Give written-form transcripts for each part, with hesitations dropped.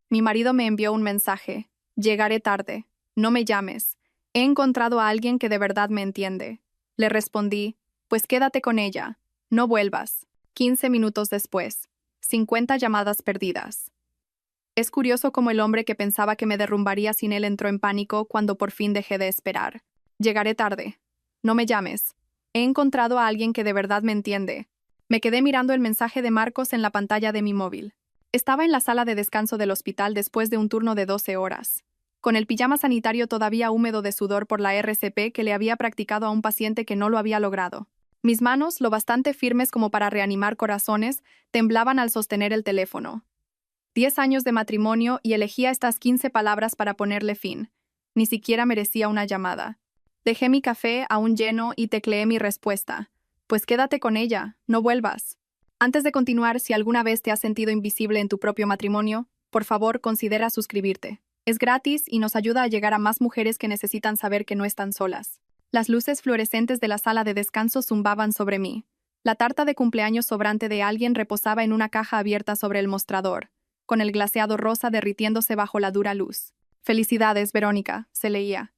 Mi marido me envió un mensaje. Llegaré tarde. No me llames. He encontrado a alguien que de verdad me entiende. Le respondí, pues quédate con ella. No vuelvas. 15 minutos después. 50 llamadas perdidas. Es curioso cómo el hombre que pensaba que me derrumbaría sin él entró en pánico cuando por fin dejé de esperar. Llegaré tarde. No me llames. He encontrado a alguien que de verdad me entiende. Me quedé mirando el mensaje de Marcos en la pantalla de mi móvil. Estaba en la sala de descanso del hospital después de un turno de 12 horas. Con el pijama sanitario todavía húmedo de sudor por la RCP que le había practicado a un paciente que no lo había logrado. Mis manos, lo bastante firmes como para reanimar corazones, temblaban al sostener el teléfono. 10 años de matrimonio y elegía estas 15 palabras para ponerle fin. Ni siquiera merecía una llamada. Dejé mi café aún lleno y tecleé mi respuesta. Pues quédate con ella, no vuelvas. Antes de continuar, si alguna vez te has sentido invisible en tu propio matrimonio, por favor considera suscribirte. Es gratis y nos ayuda a llegar a más mujeres que necesitan saber que no están solas. Las luces fluorescentes de la sala de descanso zumbaban sobre mí. La tarta de cumpleaños sobrante de alguien reposaba en una caja abierta sobre el mostrador, con el glaseado rosa derritiéndose bajo la dura luz. Felicidades, Verónica, se leía.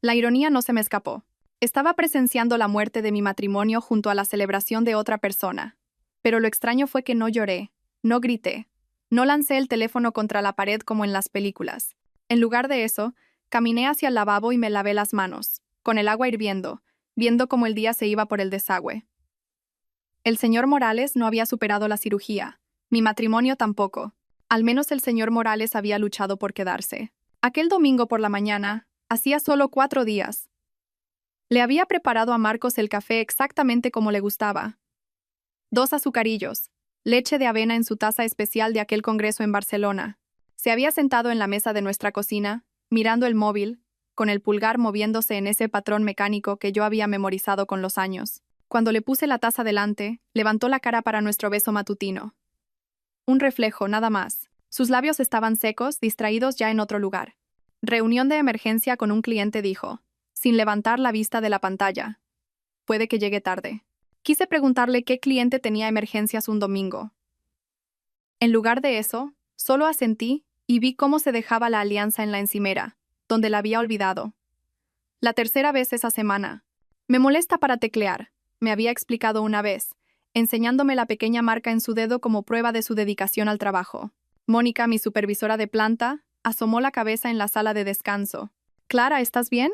La ironía no se me escapó. Estaba presenciando la muerte de mi matrimonio junto a la celebración de otra persona. Pero lo extraño fue que no lloré, no grité, no lancé el teléfono contra la pared como en las películas. En lugar de eso, caminé hacia el lavabo y me lavé las manos, con el agua hirviendo, viendo cómo el día se iba por el desagüe. El señor Morales no había superado la cirugía. Mi matrimonio tampoco. Al menos el señor Morales había luchado por quedarse. Aquel domingo por la mañana, hacía solo 4 días. Le había preparado a Marcos el café exactamente como le gustaba. 2 azucarillos, leche de avena en su taza especial de aquel congreso en Barcelona. Se había sentado en la mesa de nuestra cocina, mirando el móvil, con el pulgar moviéndose en ese patrón mecánico que yo había memorizado con los años. Cuando le puse la taza delante, levantó la cara para nuestro beso matutino. Un reflejo, nada más. Sus labios estaban secos, distraídos ya en otro lugar. Reunión de emergencia con un cliente, dijo, sin levantar la vista de la pantalla. Puede que llegue tarde. Quise preguntarle qué cliente tenía emergencias un domingo. En lugar de eso, solo asentí y vi cómo se dejaba la alianza en la encimera, donde la había olvidado. La tercera vez esa semana. Me molesta para teclear, me había explicado una vez, enseñándome la pequeña marca en su dedo como prueba de su dedicación al trabajo. Mónica, mi supervisora de planta, asomó la cabeza en la sala de descanso. Clara, ¿estás bien?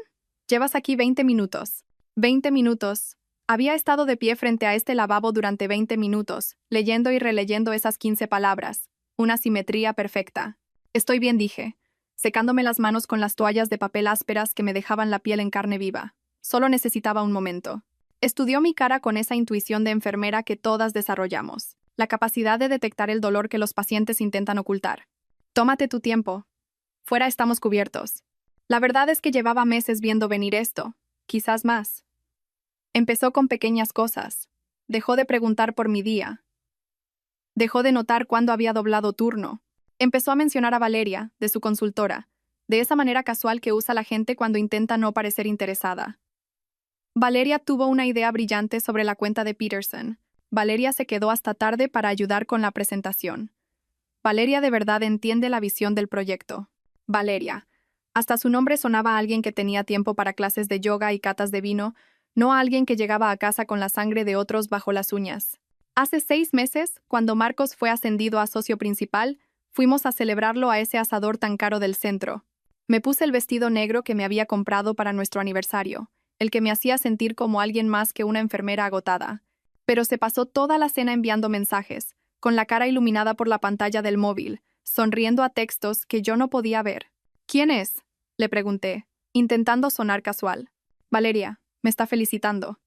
Llevas aquí 20 minutos. 20 minutos. Había estado de pie frente a este lavabo durante 20 minutos, leyendo y releyendo esas 15 palabras. Una simetría perfecta. Estoy bien, dije, secándome las manos con las toallas de papel ásperas que me dejaban la piel en carne viva. Solo necesitaba un momento. Estudió mi cara con esa intuición de enfermera que todas desarrollamos, la capacidad de detectar el dolor que los pacientes intentan ocultar. Tómate tu tiempo. Fuera estamos cubiertos. La verdad es que llevaba meses viendo venir esto, quizás más. Empezó con pequeñas cosas. Dejó de preguntar por mi día. Dejó de notar cuándo había doblado turno. Empezó a mencionar a Valeria, de su consultora, de esa manera casual que usa la gente cuando intenta no parecer interesada. Valeria tuvo una idea brillante sobre la cuenta de Peterson. Valeria se quedó hasta tarde para ayudar con la presentación. Valeria de verdad entiende la visión del proyecto. Valeria. Hasta su nombre sonaba a alguien que tenía tiempo para clases de yoga y catas de vino, no a alguien que llegaba a casa con la sangre de otros bajo las uñas. Hace 6 meses, cuando Marcos fue ascendido a socio principal, fuimos a celebrarlo a ese asador tan caro del centro. Me puse el vestido negro que me había comprado para nuestro aniversario, el que me hacía sentir como alguien más que una enfermera agotada. Pero se pasó toda la cena enviando mensajes, con la cara iluminada por la pantalla del móvil, sonriendo a textos que yo no podía ver. ¿Quién es?, le pregunté, intentando sonar casual. Valeria, me está felicitando.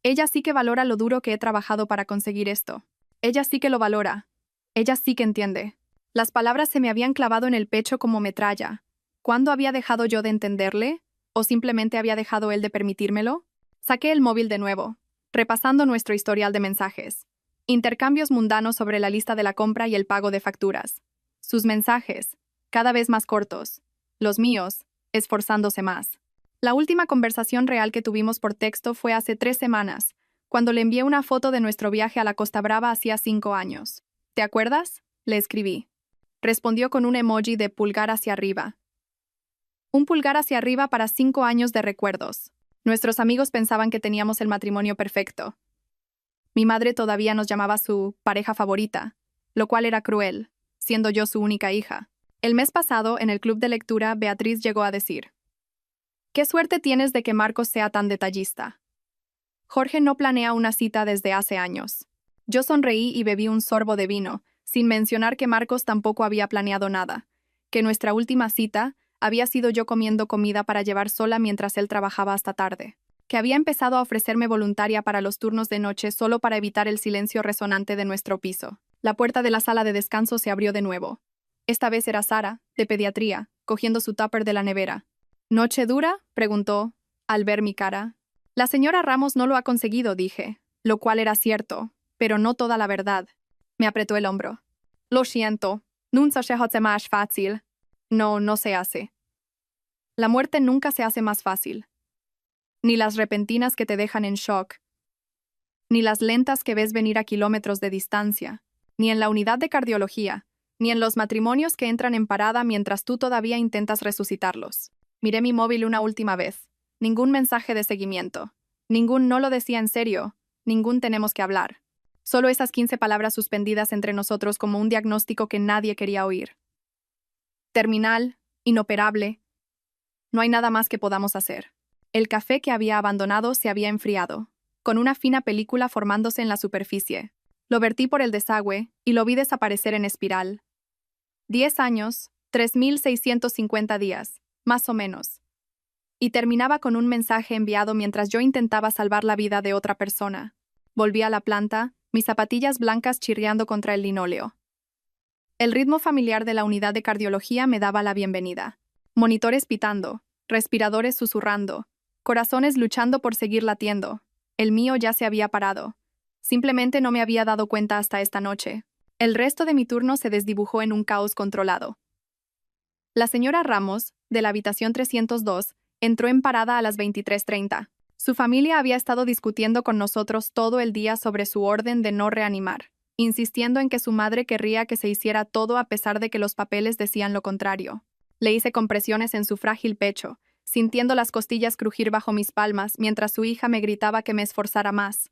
Ella sí que valora lo duro que he trabajado para conseguir esto. Ella sí que lo valora. Ella sí que entiende. Las palabras se me habían clavado en el pecho como metralla. ¿Cuándo había dejado yo de entenderle? ¿O simplemente había dejado él de permitírmelo? Saqué el móvil de nuevo, repasando nuestro historial de mensajes. Intercambios mundanos sobre la lista de la compra y el pago de facturas. Sus mensajes, cada vez más cortos. Los míos, esforzándose más. La última conversación real que tuvimos por texto fue hace 3 semanas, cuando le envié una foto de nuestro viaje a la Costa Brava hacía 5 años. ¿Te acuerdas?, le escribí. Respondió con un emoji de pulgar hacia arriba. Un pulgar hacia arriba para 5 años de recuerdos. Nuestros amigos pensaban que teníamos el matrimonio perfecto. Mi madre todavía nos llamaba su pareja favorita, lo cual era cruel, siendo yo su única hija. El mes pasado, en el club de lectura, Beatriz llegó a decir: «Qué suerte tienes de que Marcos sea tan detallista. Jorge no planea una cita desde hace años». Yo sonreí y bebí un sorbo de vino, sin mencionar que Marcos tampoco había planeado nada, que nuestra última cita había sido yo comiendo comida para llevar sola mientras él trabajaba hasta tarde, que había empezado a ofrecerme voluntaria para los turnos de noche solo para evitar el silencio resonante de nuestro piso. La puerta de la sala de descanso se abrió de nuevo. Esta vez era Sara, de pediatría, cogiendo su tupper de la nevera. «¿Noche dura?», preguntó, al ver mi cara. «La señora Ramos no lo ha conseguido», dije, lo cual era cierto, pero no toda la verdad. Me apretó el hombro. «Lo siento, nunca se hace más fácil». No se hace. La muerte nunca se hace más fácil. Ni las repentinas que te dejan en shock, ni las lentas que ves venir a kilómetros de distancia, ni en la unidad de cardiología, ni en los matrimonios que entran en parada mientras tú todavía intentas resucitarlos. Miré mi móvil una última vez. Ningún mensaje de seguimiento. Ningún «no lo decía en serio». Ningún «tenemos que hablar». Solo esas 15 palabras suspendidas entre nosotros como un diagnóstico que nadie quería oír. Terminal, inoperable. No hay nada más que podamos hacer. El café que había abandonado se había enfriado, con una fina película formándose en la superficie. Lo vertí por el desagüe y lo vi desaparecer en espiral. 10 años, 3.650 días, más o menos. Y terminaba con un mensaje enviado mientras yo intentaba salvar la vida de otra persona. Volví a la planta, mis zapatillas blancas chirriando contra el linóleo. El ritmo familiar de la unidad de cardiología me daba la bienvenida. Monitores pitando, respiradores susurrando, corazones luchando por seguir latiendo. El mío ya se había parado. Simplemente no me había dado cuenta hasta esta noche. El resto de mi turno se desdibujó en un caos controlado. La señora Ramos, de la habitación 302, entró en parada a las 23:30. Su familia había estado discutiendo con nosotros todo el día sobre su orden de no reanimar, insistiendo en que su madre querría que se hiciera todo a pesar de que los papeles decían lo contrario. Le hice compresiones en su frágil pecho, sintiendo las costillas crujir bajo mis palmas mientras su hija me gritaba que me esforzara más.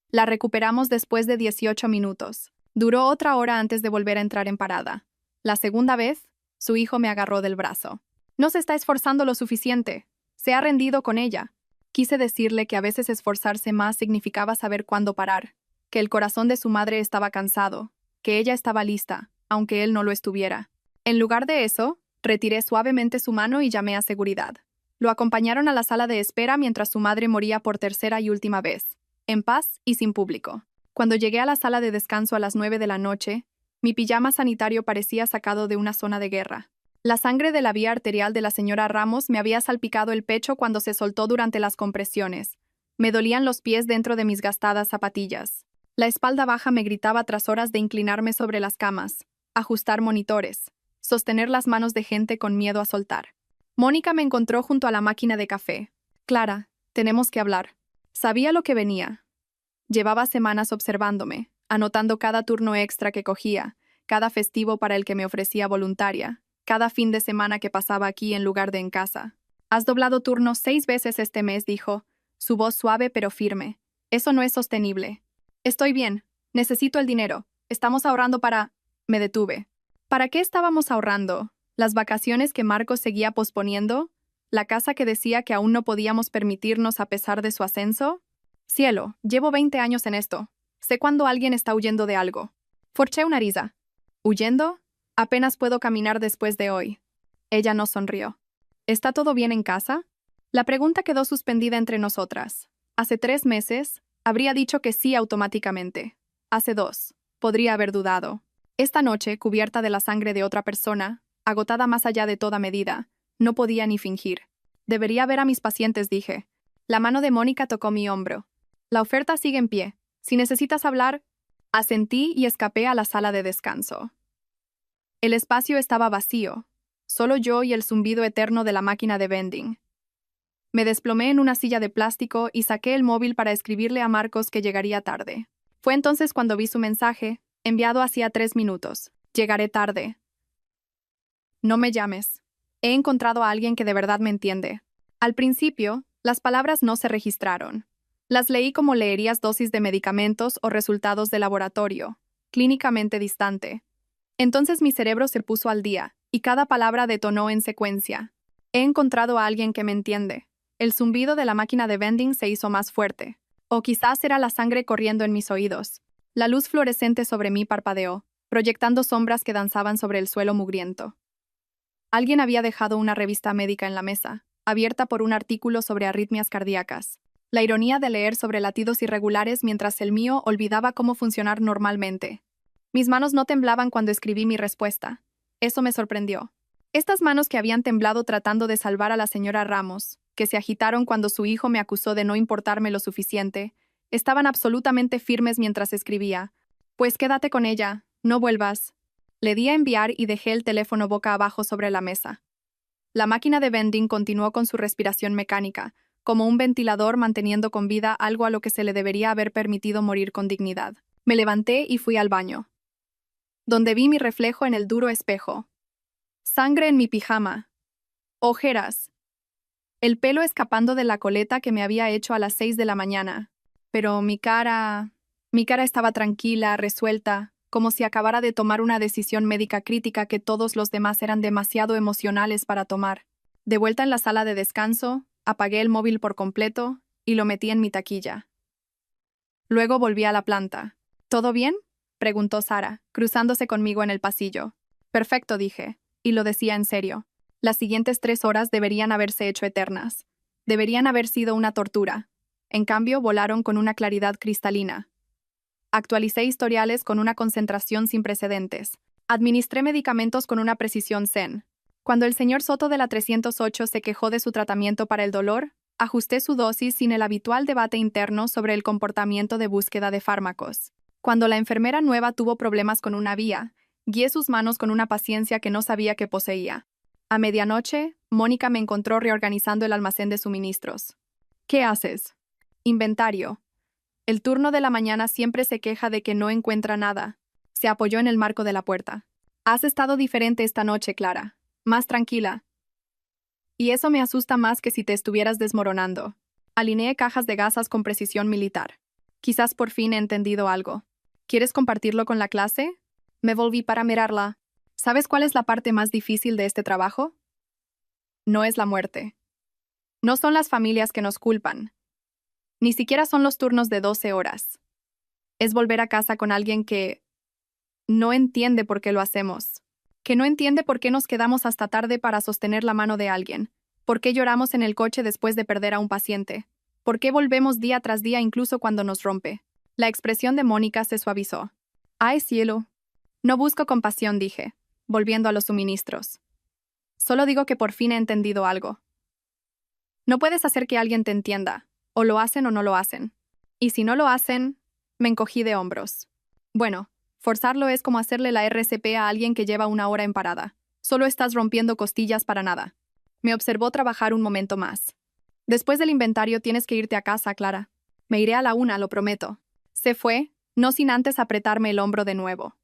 La recuperamos después de 18 minutos. Duró otra hora antes de volver a entrar en parada. La segunda vez, su hijo me agarró del brazo. «No se está esforzando lo suficiente. Se ha rendido con ella». Quise decirle que a veces esforzarse más significaba saber cuándo parar, que el corazón de su madre estaba cansado, que ella estaba lista, aunque él no lo estuviera. En lugar de eso, retiré suavemente su mano y llamé a seguridad. Lo acompañaron a la sala de espera mientras su madre moría por tercera y última vez, en paz y sin público. Cuando llegué a la sala de descanso a las 9 de la noche, mi pijama sanitario parecía sacado de una zona de guerra. La sangre de la vía arterial de la señora Ramos me había salpicado el pecho cuando se soltó durante las compresiones. Me dolían los pies dentro de mis gastadas zapatillas. La espalda baja me gritaba tras horas de inclinarme sobre las camas, ajustar monitores, sostener las manos de gente con miedo a soltar. Mónica me encontró junto a la máquina de café. «Clara, tenemos que hablar». Sabía lo que venía. Llevaba semanas observándome, anotando cada turno extra que cogía, cada festivo para el que me ofrecía voluntaria, cada fin de semana que pasaba aquí en lugar de en casa. «Has doblado turno 6 veces este mes», dijo, su voz suave pero firme. «Eso no es sostenible». «Estoy bien. Necesito el dinero. Estamos ahorrando para...». Me detuve. ¿Para qué estábamos ahorrando? ¿Las vacaciones que Marcos seguía posponiendo? ¿La casa que decía que aún no podíamos permitirnos a pesar de su ascenso? Cielo, llevo 20 años en esto. Sé cuando alguien está huyendo de algo. Forché una risa. ¿Huyendo? Apenas puedo caminar después de hoy. Ella no sonrió. ¿Está todo bien en casa? La pregunta quedó suspendida entre nosotras. Hace 3 meses, habría dicho que sí automáticamente. Hace 2, podría haber dudado. Esta noche, cubierta de la sangre de otra persona, agotada más allá de toda medida, no podía ni fingir. Debería ver a mis pacientes, dije. La mano de Mónica tocó mi hombro. La oferta sigue en pie. Si necesitas hablar... Asentí y escapé a la sala de descanso. El espacio estaba vacío, solo yo y el zumbido eterno de la máquina de vending. Me desplomé en una silla de plástico y saqué el móvil para escribirle a Marcos que llegaría tarde. Fue entonces cuando vi su mensaje, enviado hacía 3 minutos. «Llegaré tarde. No me llames. He encontrado a alguien que de verdad me entiende. Al principio, las palabras no se registraron. Las leí como leerías dosis de medicamentos o resultados de laboratorio, clínicamente distante. Entonces mi cerebro se puso al día, y cada palabra detonó en secuencia. He encontrado a alguien que me entiende. El zumbido de la máquina de vending se hizo más fuerte. O quizás era la sangre corriendo en mis oídos. La luz fluorescente sobre mí parpadeó, proyectando sombras que danzaban sobre el suelo mugriento. Alguien había dejado una revista médica en la mesa, abierta por un artículo sobre arritmias cardíacas. La ironía de leer sobre latidos irregulares mientras el mío olvidaba cómo funcionar normalmente. Mis manos no temblaban cuando escribí mi respuesta. Eso me sorprendió. Estas manos que habían temblado tratando de salvar a la señora Ramos, que se agitaron cuando su hijo me acusó de no importarme lo suficiente, estaban absolutamente firmes mientras escribía. Pues quédate con ella, no vuelvas. Le di a enviar y dejé el teléfono boca abajo sobre la mesa. La máquina de vending continuó con su respiración mecánica, como un ventilador manteniendo con vida algo a lo que se le debería haber permitido morir con dignidad. Me levanté y fui al baño, donde vi mi reflejo en el duro espejo. Sangre en mi pijama. Ojeras. El pelo escapando de la coleta que me había hecho a las 6 de la mañana. Pero mi cara estaba tranquila, resuelta, como si acabara de tomar una decisión médica crítica que todos los demás eran demasiado emocionales para tomar. De vuelta en la sala de descanso, apagué el móvil por completo y lo metí en mi taquilla. Luego volví a la planta. ¿Todo bien?, preguntó Sara, cruzándose conmigo en el pasillo. Perfecto, dije, y lo decía en serio. Las siguientes 3 horas deberían haberse hecho eternas. Deberían haber sido una tortura. En cambio, volaron con una claridad cristalina. Actualicé historiales con una concentración sin precedentes. Administré medicamentos con una precisión zen. Cuando el señor Soto de la 308 se quejó de su tratamiento para el dolor, ajusté su dosis sin el habitual debate interno sobre el comportamiento de búsqueda de fármacos. Cuando la enfermera nueva tuvo problemas con una vía, guié sus manos con una paciencia que no sabía que poseía. A medianoche, Mónica me encontró reorganizando el almacén de suministros. ¿Qué haces? Inventario. El turno de la mañana siempre se queja de que no encuentra nada. Se apoyó en el marco de la puerta. Has estado diferente esta noche, Clara. Más tranquila. Y eso me asusta más que si te estuvieras desmoronando. Alineé cajas de gasas con precisión militar. Quizás por fin he entendido algo. ¿Quieres compartirlo con la clase? Me volví para mirarla. ¿Sabes cuál es la parte más difícil de este trabajo? No es la muerte. No son las familias que nos culpan. Ni siquiera son los turnos de 12 horas. Es volver a casa con alguien que no entiende por qué lo hacemos. Que no entiende por qué nos quedamos hasta tarde para sostener la mano de alguien. Por qué lloramos en el coche después de perder a un paciente. Por qué volvemos día tras día incluso cuando nos rompe. La expresión de Mónica se suavizó. ¡Ay, cielo! No busco compasión, dije, volviendo a los suministros. Solo digo que por fin he entendido algo. No puedes hacer que alguien te entienda. O lo hacen o no lo hacen. Y si no lo hacen, me encogí de hombros. Bueno, forzarlo es como hacerle la RCP a alguien que lleva 1 hora en parada. Solo estás rompiendo costillas para nada. Me observó trabajar un momento más. Después del inventario tienes que irte a casa, Clara. Me iré a la 1, lo prometo. Se fue, no sin antes apretarme el hombro de nuevo.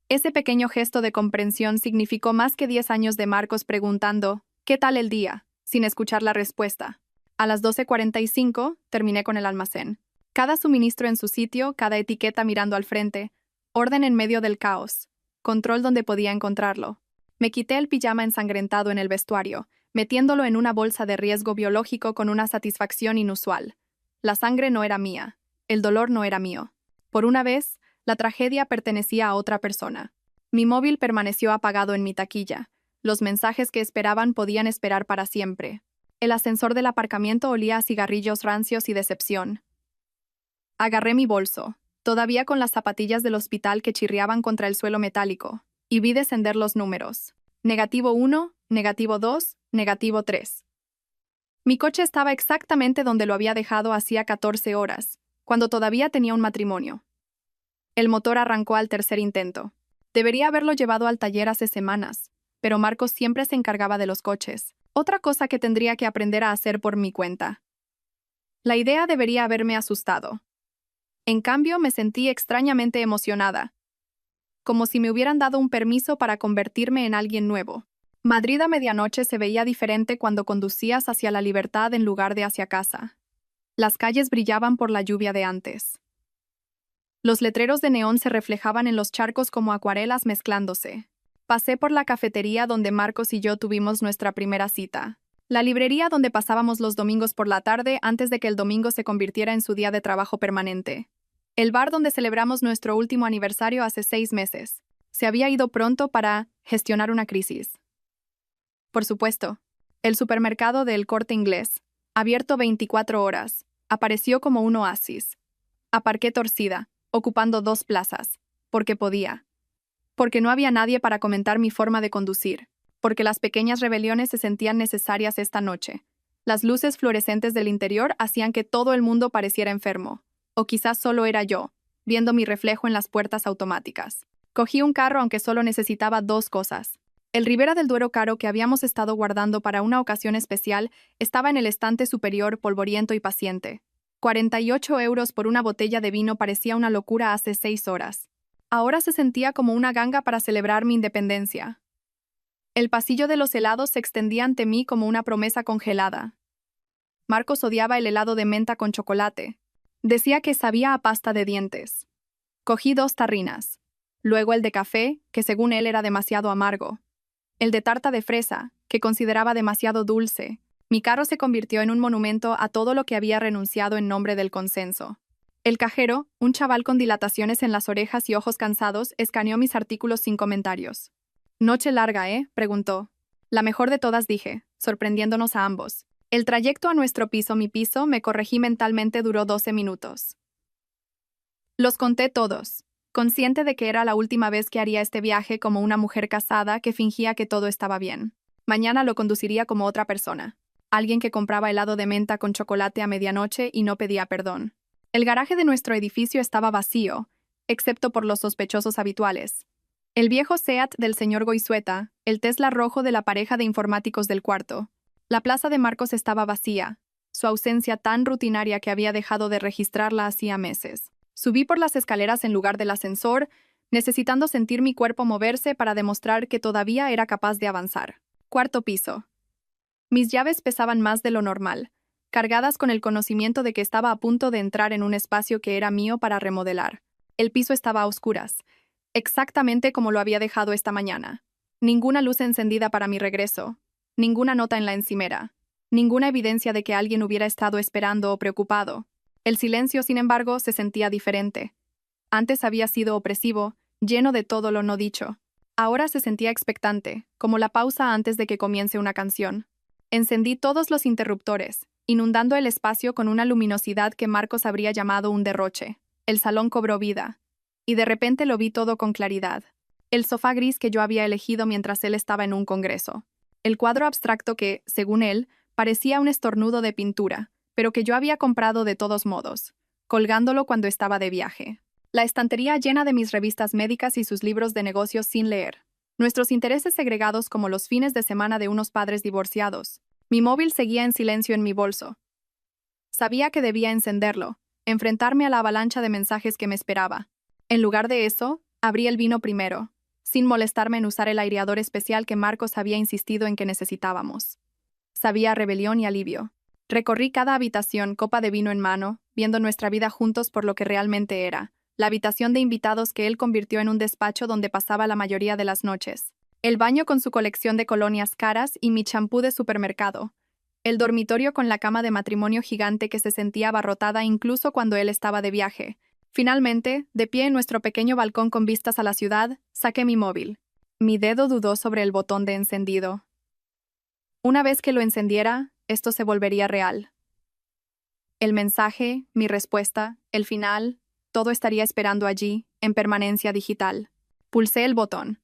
Ese pequeño gesto de comprensión significó más que 10 años de Marcos preguntando, ¿qué tal el día?, sin escuchar la respuesta. A las 12:45 terminé con el almacén. Cada suministro en su sitio, cada etiqueta mirando al frente, orden en medio del caos, control donde podía encontrarlo. Me quité el pijama ensangrentado en el vestuario, metiéndolo en una bolsa de riesgo biológico con una satisfacción inusual. La sangre no era mía, el dolor no era mío. Por una vez, la tragedia pertenecía a otra persona. Mi móvil permaneció apagado en mi taquilla. Los mensajes que esperaban podían esperar para siempre. El ascensor del aparcamiento olía a cigarrillos rancios y decepción. Agarré mi bolso, todavía con las zapatillas del hospital que chirriaban contra el suelo metálico, y vi descender los números. -1, -2, -3. Mi coche estaba exactamente donde lo había dejado hacía 14 horas, cuando todavía tenía un matrimonio. El motor arrancó al tercer intento. Debería haberlo llevado al taller hace semanas, pero Marcos siempre se encargaba de los coches. Otra cosa que tendría que aprender a hacer por mi cuenta. La idea debería haberme asustado. En cambio, me sentí extrañamente emocionada. como si me hubieran dado un permiso para convertirme en alguien nuevo. Madrid a medianoche se veía diferente cuando conducías hacia la libertad en lugar de hacia casa. Las calles brillaban por la lluvia de antes. Los letreros de neón se reflejaban en los charcos como acuarelas mezclándose. Pasé por la cafetería donde Marcos y yo tuvimos nuestra primera cita. La librería donde pasábamos los domingos por la tarde antes de que el domingo se convirtiera en su día de trabajo permanente. El bar donde celebramos nuestro último aniversario hace 6 meses. Se había ido pronto para gestionar una crisis. Por supuesto, el supermercado del Corte Inglés, abierto 24 horas, apareció como un oasis. Aparqué torcida, ocupando 2 plazas, porque podía. Porque no había nadie para comentar mi forma de conducir, porque las pequeñas rebeliones se sentían necesarias esta noche. Las luces fluorescentes del interior hacían que todo el mundo pareciera enfermo, o quizás solo era yo, viendo mi reflejo en las puertas automáticas. Cogí un carro aunque solo necesitaba 2 cosas. El Ribera del Duero caro que habíamos estado guardando para una ocasión especial estaba en el estante superior polvoriento y paciente. 48 euros por una botella de vino parecía una locura hace 6 horas. Ahora se sentía como una ganga para celebrar mi independencia. El pasillo de los helados se extendía ante mí como una promesa congelada. Marcos odiaba el helado de menta con chocolate. Decía que sabía a pasta de dientes. Cogí 2 tarrinas. Luego el de café, que según él era demasiado amargo. El de tarta de fresa, que consideraba demasiado dulce. Mi carro se convirtió en un monumento a todo lo que había renunciado en nombre del consenso. El cajero, un chaval con dilataciones en las orejas y ojos cansados, escaneó mis artículos sin comentarios. «Noche larga, ¿eh?», preguntó. «La mejor de todas», dije, sorprendiéndonos a ambos. El trayecto a nuestro piso, mi piso, me corregí mentalmente, duró 12 minutos. Los conté todos, consciente de que era la última vez que haría este viaje como una mujer casada que fingía que todo estaba bien. Mañana lo conduciría como otra persona. Alguien que compraba helado de menta con chocolate a medianoche y no pedía perdón. El garaje de nuestro edificio estaba vacío, excepto por los sospechosos habituales. El viejo Seat del señor Goizueta, el Tesla rojo de la pareja de informáticos del cuarto. La plaza de Marcos estaba vacía, su ausencia tan rutinaria que había dejado de registrarla hacía meses. Subí por las escaleras en lugar del ascensor, necesitando sentir mi cuerpo moverse para demostrar que todavía era capaz de avanzar. 4º piso. Mis llaves pesaban más de lo normal, cargadas con el conocimiento de que estaba a punto de entrar en un espacio que era mío para remodelar. El piso estaba a oscuras, exactamente como lo había dejado esta mañana. Ninguna luz encendida para mi regreso, ninguna nota en la encimera, ninguna evidencia de que alguien hubiera estado esperando o preocupado. El silencio, sin embargo, se sentía diferente. Antes había sido opresivo, lleno de todo lo no dicho. Ahora se sentía expectante, como la pausa antes de que comience una canción. Encendí todos los interruptores, inundando el espacio con una luminosidad que Marcos habría llamado un derroche. El salón cobró vida. Y de repente lo vi todo con claridad. El sofá gris que yo había elegido mientras él estaba en un congreso. El cuadro abstracto que, según él, parecía un estornudo de pintura, pero que yo había comprado de todos modos, colgándolo cuando estaba de viaje. La estantería llena de mis revistas médicas y sus libros de negocios sin leer. Nuestros intereses segregados como los fines de semana de unos padres divorciados. Mi móvil seguía en silencio en mi bolso. Sabía que debía encenderlo, enfrentarme a la avalancha de mensajes que me esperaba. En lugar de eso, abrí el vino primero, sin molestarme en usar el aireador especial que Marcos había insistido en que necesitábamos. Sabía rebelión y alivio. Recorrí cada habitación, copa de vino en mano, viendo nuestra vida juntos por lo que realmente era. La habitación de invitados que él convirtió en un despacho donde pasaba la mayoría de las noches. El baño con su colección de colonias caras y mi champú de supermercado. El dormitorio con la cama de matrimonio gigante que se sentía abarrotada incluso cuando él estaba de viaje. Finalmente, de pie en nuestro pequeño balcón con vistas a la ciudad, saqué mi móvil. Mi dedo dudó sobre el botón de encendido. Una vez que lo encendiera, esto se volvería real. El mensaje, mi respuesta, el final, todo estaría esperando allí, en permanencia digital. Pulsé el botón.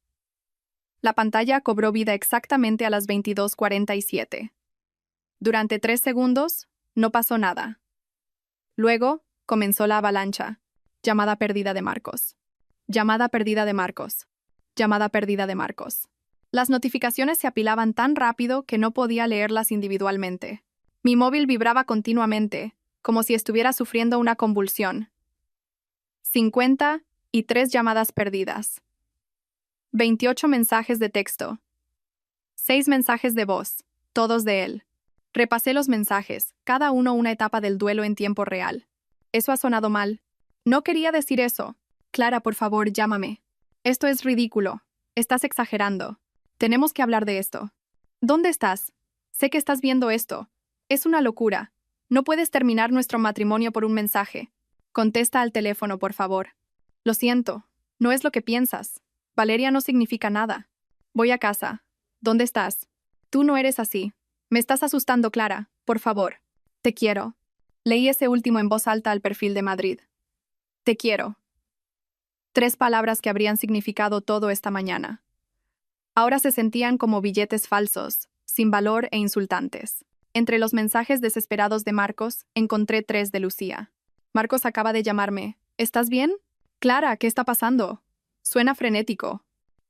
La pantalla cobró vida exactamente a las 22:47. Durante 3 segundos, no pasó nada. Luego, comenzó la avalancha. Llamada perdida de Marcos. Llamada perdida de Marcos. Llamada perdida de Marcos. Las notificaciones se apilaban tan rápido que no podía leerlas individualmente. Mi móvil vibraba continuamente, como si estuviera sufriendo una convulsión. 53 llamadas perdidas. 28 mensajes de texto. 6 mensajes de voz, todos de él. Repasé los mensajes, cada uno una etapa del duelo en tiempo real. Eso ha sonado mal. No quería decir eso. Clara, por favor, llámame. Esto es ridículo. Estás exagerando. Tenemos que hablar de esto. ¿Dónde estás? Sé que estás viendo esto. Es una locura. No puedes terminar nuestro matrimonio por un mensaje. Contesta al teléfono, por favor. Lo siento. No es lo que piensas. Valeria no significa nada. Voy a casa. ¿Dónde estás? Tú no eres así. Me estás asustando, Clara. Por favor. Te quiero. Leí ese último en voz alta al perfil de Madrid. Te quiero. 3 palabras que habrían significado todo esta mañana. Ahora se sentían como billetes falsos, sin valor e insultantes. Entre los mensajes desesperados de Marcos, encontré 3 de Lucía. Marcos acaba de llamarme. ¿Estás bien? Clara, ¿qué está pasando? Suena frenético.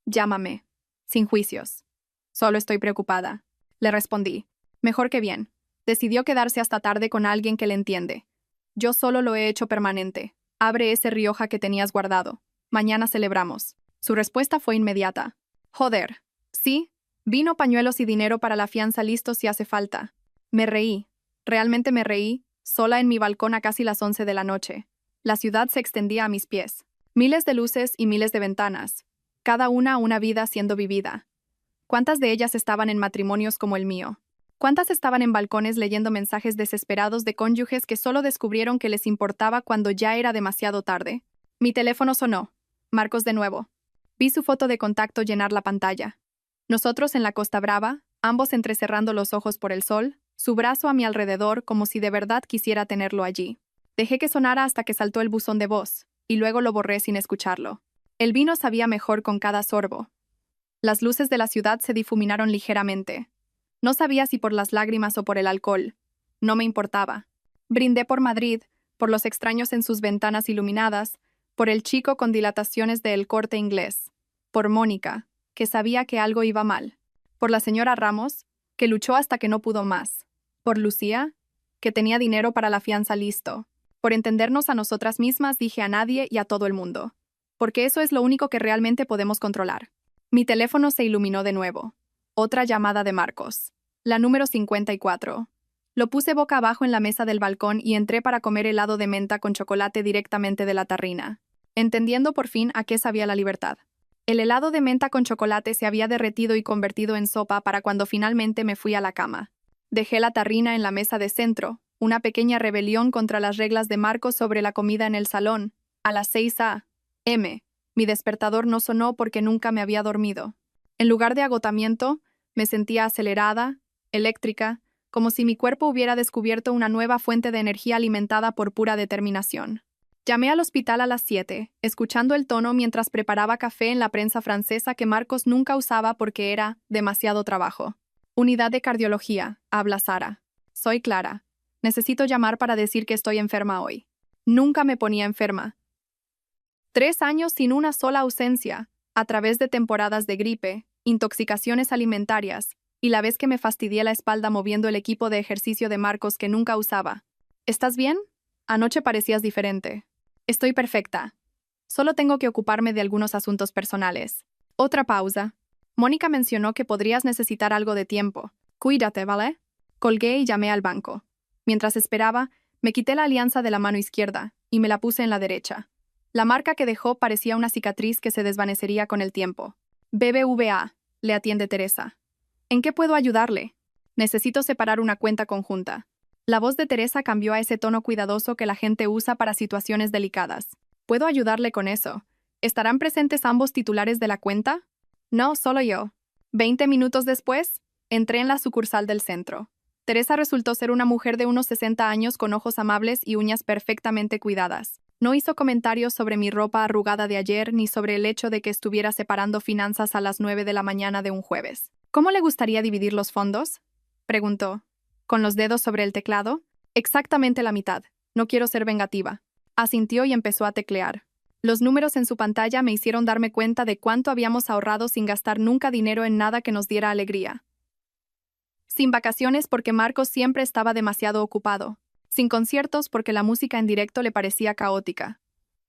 Llámame. Sin juicios. Solo estoy preocupada. Le respondí. Mejor que bien. Decidió quedarse hasta tarde con alguien que le entiende. Yo solo lo he hecho permanente. Abre ese Rioja que tenías guardado. Mañana celebramos. Su respuesta fue inmediata. Joder. Sí, vino, pañuelos y dinero para la fianza listos si hace falta. Me reí. Realmente me reí, sola en mi balcón a casi las 11 de la noche. La ciudad se extendía a mis pies. Miles de luces y miles de ventanas. Cada una vida siendo vivida. ¿Cuántas de ellas estaban en matrimonios como el mío? ¿Cuántas estaban en balcones leyendo mensajes desesperados de cónyuges que solo descubrieron que les importaba cuando ya era demasiado tarde? Mi teléfono sonó. Marcos de nuevo. Vi su foto de contacto llenar la pantalla. Nosotros en la Costa Brava, ambos entrecerrando los ojos por el sol, su brazo a mi alrededor como si de verdad quisiera tenerlo allí. Dejé que sonara hasta que saltó el buzón de voz, y luego lo borré sin escucharlo. El vino sabía mejor con cada sorbo. Las luces de la ciudad se difuminaron ligeramente. No sabía si por las lágrimas o por el alcohol. No me importaba. Brindé por Madrid, por los extraños en sus ventanas iluminadas, por el chico con dilataciones de El Corte Inglés, por Mónica, que sabía que algo iba mal, por la señora Ramos, que luchó hasta que no pudo más, por Lucía, que tenía dinero para la fianza listo, por entendernos a nosotras mismas, dije a nadie y a todo el mundo, porque eso es lo único que realmente podemos controlar. Mi teléfono se iluminó de nuevo. Otra llamada de Marcos. La número 54. Lo puse boca abajo en la mesa del balcón y entré para comer helado de menta con chocolate directamente de la tarrina, entendiendo por fin a qué sabía la libertad. El helado de menta con chocolate se había derretido y convertido en sopa para cuando finalmente me fui a la cama. Dejé la tarrina en la mesa de centro, una pequeña rebelión contra las reglas de Marcos sobre la comida en el salón. A las 6 a.m. Mi despertador no sonó porque nunca me había dormido. En lugar de agotamiento, me sentía acelerada, eléctrica, como si mi cuerpo hubiera descubierto una nueva fuente de energía alimentada por pura determinación. Llamé al hospital a las 7, escuchando el tono mientras preparaba café en la prensa francesa que Marcos nunca usaba porque era demasiado trabajo. Unidad de cardiología, habla Sara. Soy Clara. Necesito llamar para decir que estoy enferma hoy. Nunca me ponía enferma. 3 años sin una sola ausencia, a través de temporadas de gripe, intoxicaciones alimentarias, y la vez que me fastidié la espalda moviendo el equipo de ejercicio de Marcos que nunca usaba. ¿Estás bien? Anoche parecías diferente. Estoy perfecta. Solo tengo que ocuparme de algunos asuntos personales. Otra pausa. Mónica mencionó que podrías necesitar algo de tiempo. Cuídate, ¿vale? Colgué y llamé al banco. Mientras esperaba, me quité la alianza de la mano izquierda y me la puse en la derecha. La marca que dejó parecía una cicatriz que se desvanecería con el tiempo. BBVA, le atiende Teresa. ¿En qué puedo ayudarle? Necesito separar una cuenta conjunta. La voz de Teresa cambió a ese tono cuidadoso que la gente usa para situaciones delicadas. ¿Puedo ayudarle con eso? ¿Estarán presentes ambos titulares de la cuenta? No, solo yo. 20 minutos después, entré en la sucursal del centro. Teresa resultó ser una mujer de unos 60 años con ojos amables y uñas perfectamente cuidadas. No hizo comentarios sobre mi ropa arrugada de ayer ni sobre el hecho de que estuviera separando finanzas a las 9 de la mañana de un jueves. ¿Cómo le gustaría dividir los fondos? Preguntó. ¿Con los dedos sobre el teclado? Exactamente la mitad. No quiero ser vengativa. Asintió y empezó a teclear. Los números en su pantalla me hicieron darme cuenta de cuánto habíamos ahorrado sin gastar nunca dinero en nada que nos diera alegría. Sin vacaciones porque Marcos siempre estaba demasiado ocupado. Sin conciertos porque la música en directo le parecía caótica.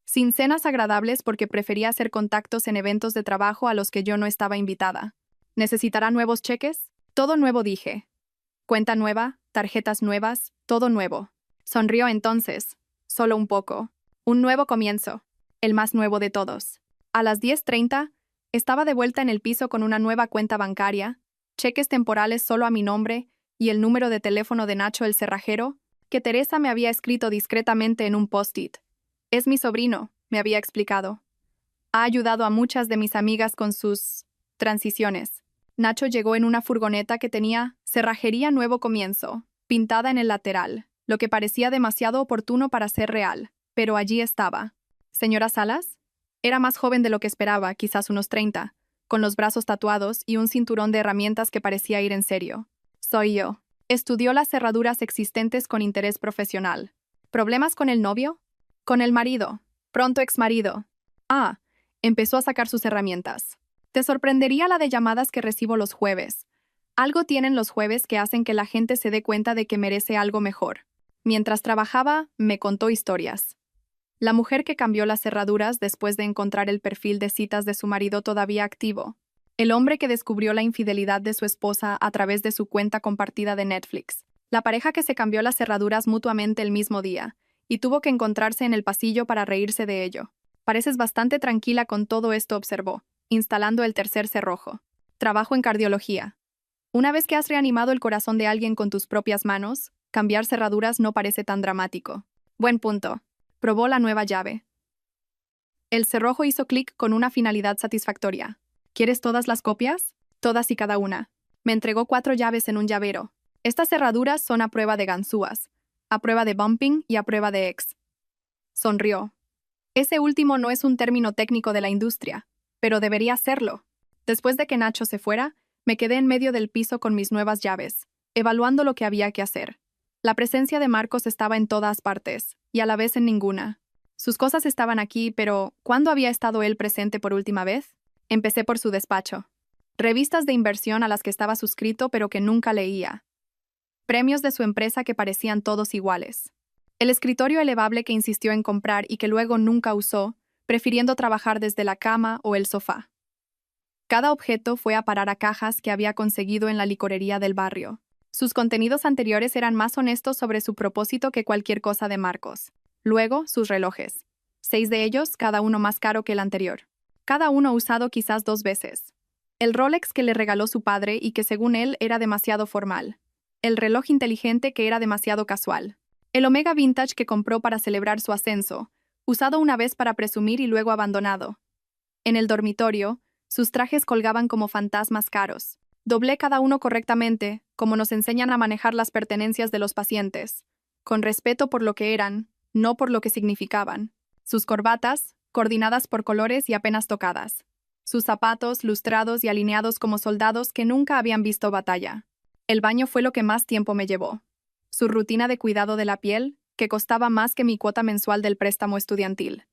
sin cenas agradables porque prefería hacer contactos en eventos de trabajo a los que yo no estaba invitada. ¿Necesitará nuevos cheques? Todo nuevo, dije. Cuenta nueva, tarjetas nuevas, todo nuevo. Sonrió entonces, solo un poco. Un nuevo comienzo, el más nuevo de todos. A las 10:30, estaba de vuelta en el piso con una nueva cuenta bancaria, cheques temporales solo a mi nombre y el número de teléfono de Nacho el cerrajero, que Teresa me había escrito discretamente en un post-it. Es mi sobrino, me había explicado. Ha ayudado a muchas de mis amigas con sus transiciones. Nacho llegó en una furgoneta que tenía cerrajería nuevo comienzo, pintada en el lateral, lo que parecía demasiado oportuno para ser real, pero allí estaba. ¿Señora Salas? Era más joven de lo que esperaba, quizás unos 30, con los brazos tatuados y un cinturón de herramientas que parecía ir en serio. Soy yo. Estudió las cerraduras existentes con interés profesional. ¿Problemas con el novio? Con el marido. Pronto exmarido. Ah, empezó a sacar sus herramientas. Te sorprendería la de llamadas que recibo los jueves. Algo tienen los jueves que hacen que la gente se dé cuenta de que merece algo mejor. Mientras trabajaba, me contó historias. La mujer que cambió las cerraduras después de encontrar el perfil de citas de su marido todavía activo. El hombre que descubrió la infidelidad de su esposa a través de su cuenta compartida de Netflix. La pareja que se cambió las cerraduras mutuamente el mismo día y tuvo que encontrarse en el pasillo para reírse de ello. Pareces bastante tranquila con todo esto, observó, instalando el tercer cerrojo. Trabajo en cardiología. Una vez que has reanimado el corazón de alguien con tus propias manos, cambiar cerraduras no parece tan dramático. Buen punto. Probó la nueva llave. El cerrojo hizo clic con una finalidad satisfactoria. ¿Quieres todas las copias? Todas y cada una. Me entregó 4 llaves en un llavero. Estas cerraduras son a prueba de ganzúas, a prueba de bumping y a prueba de X. Sonrió. Ese último no es un término técnico de la industria, pero debería serlo. Después de que Nacho se fuera, me quedé en medio del piso con mis nuevas llaves, evaluando lo que había que hacer. La presencia de Marcos estaba en todas partes, y a la vez en ninguna. Sus cosas estaban aquí, pero ¿cuándo había estado él presente por última vez? Empecé por su despacho. Revistas de inversión a las que estaba suscrito pero que nunca leía. Premios de su empresa que parecían todos iguales. El escritorio elevable que insistió en comprar y que luego nunca usó, prefiriendo trabajar desde la cama o el sofá. Cada objeto fue a parar a cajas que había conseguido en la licorería del barrio. Sus contenidos anteriores eran más honestos sobre su propósito que cualquier cosa de Marcos. Luego, sus relojes. 6 de ellos, cada uno más caro que el anterior. Cada uno usado quizás 2 veces. El Rolex que le regaló su padre y que según él era demasiado formal. El reloj inteligente que era demasiado casual. El Omega Vintage que compró para celebrar su ascenso, usado una vez para presumir y luego abandonado. En el dormitorio, sus trajes colgaban como fantasmas caros. Doblé cada uno correctamente, como nos enseñan a manejar las pertenencias de los pacientes, con respeto por lo que eran, no por lo que significaban. Sus corbatas, coordinadas por colores y apenas tocadas. Sus zapatos, lustrados y alineados como soldados que nunca habían visto batalla. El baño fue lo que más tiempo me llevó. Su rutina de cuidado de la piel, que costaba más que mi cuota mensual del préstamo estudiantil.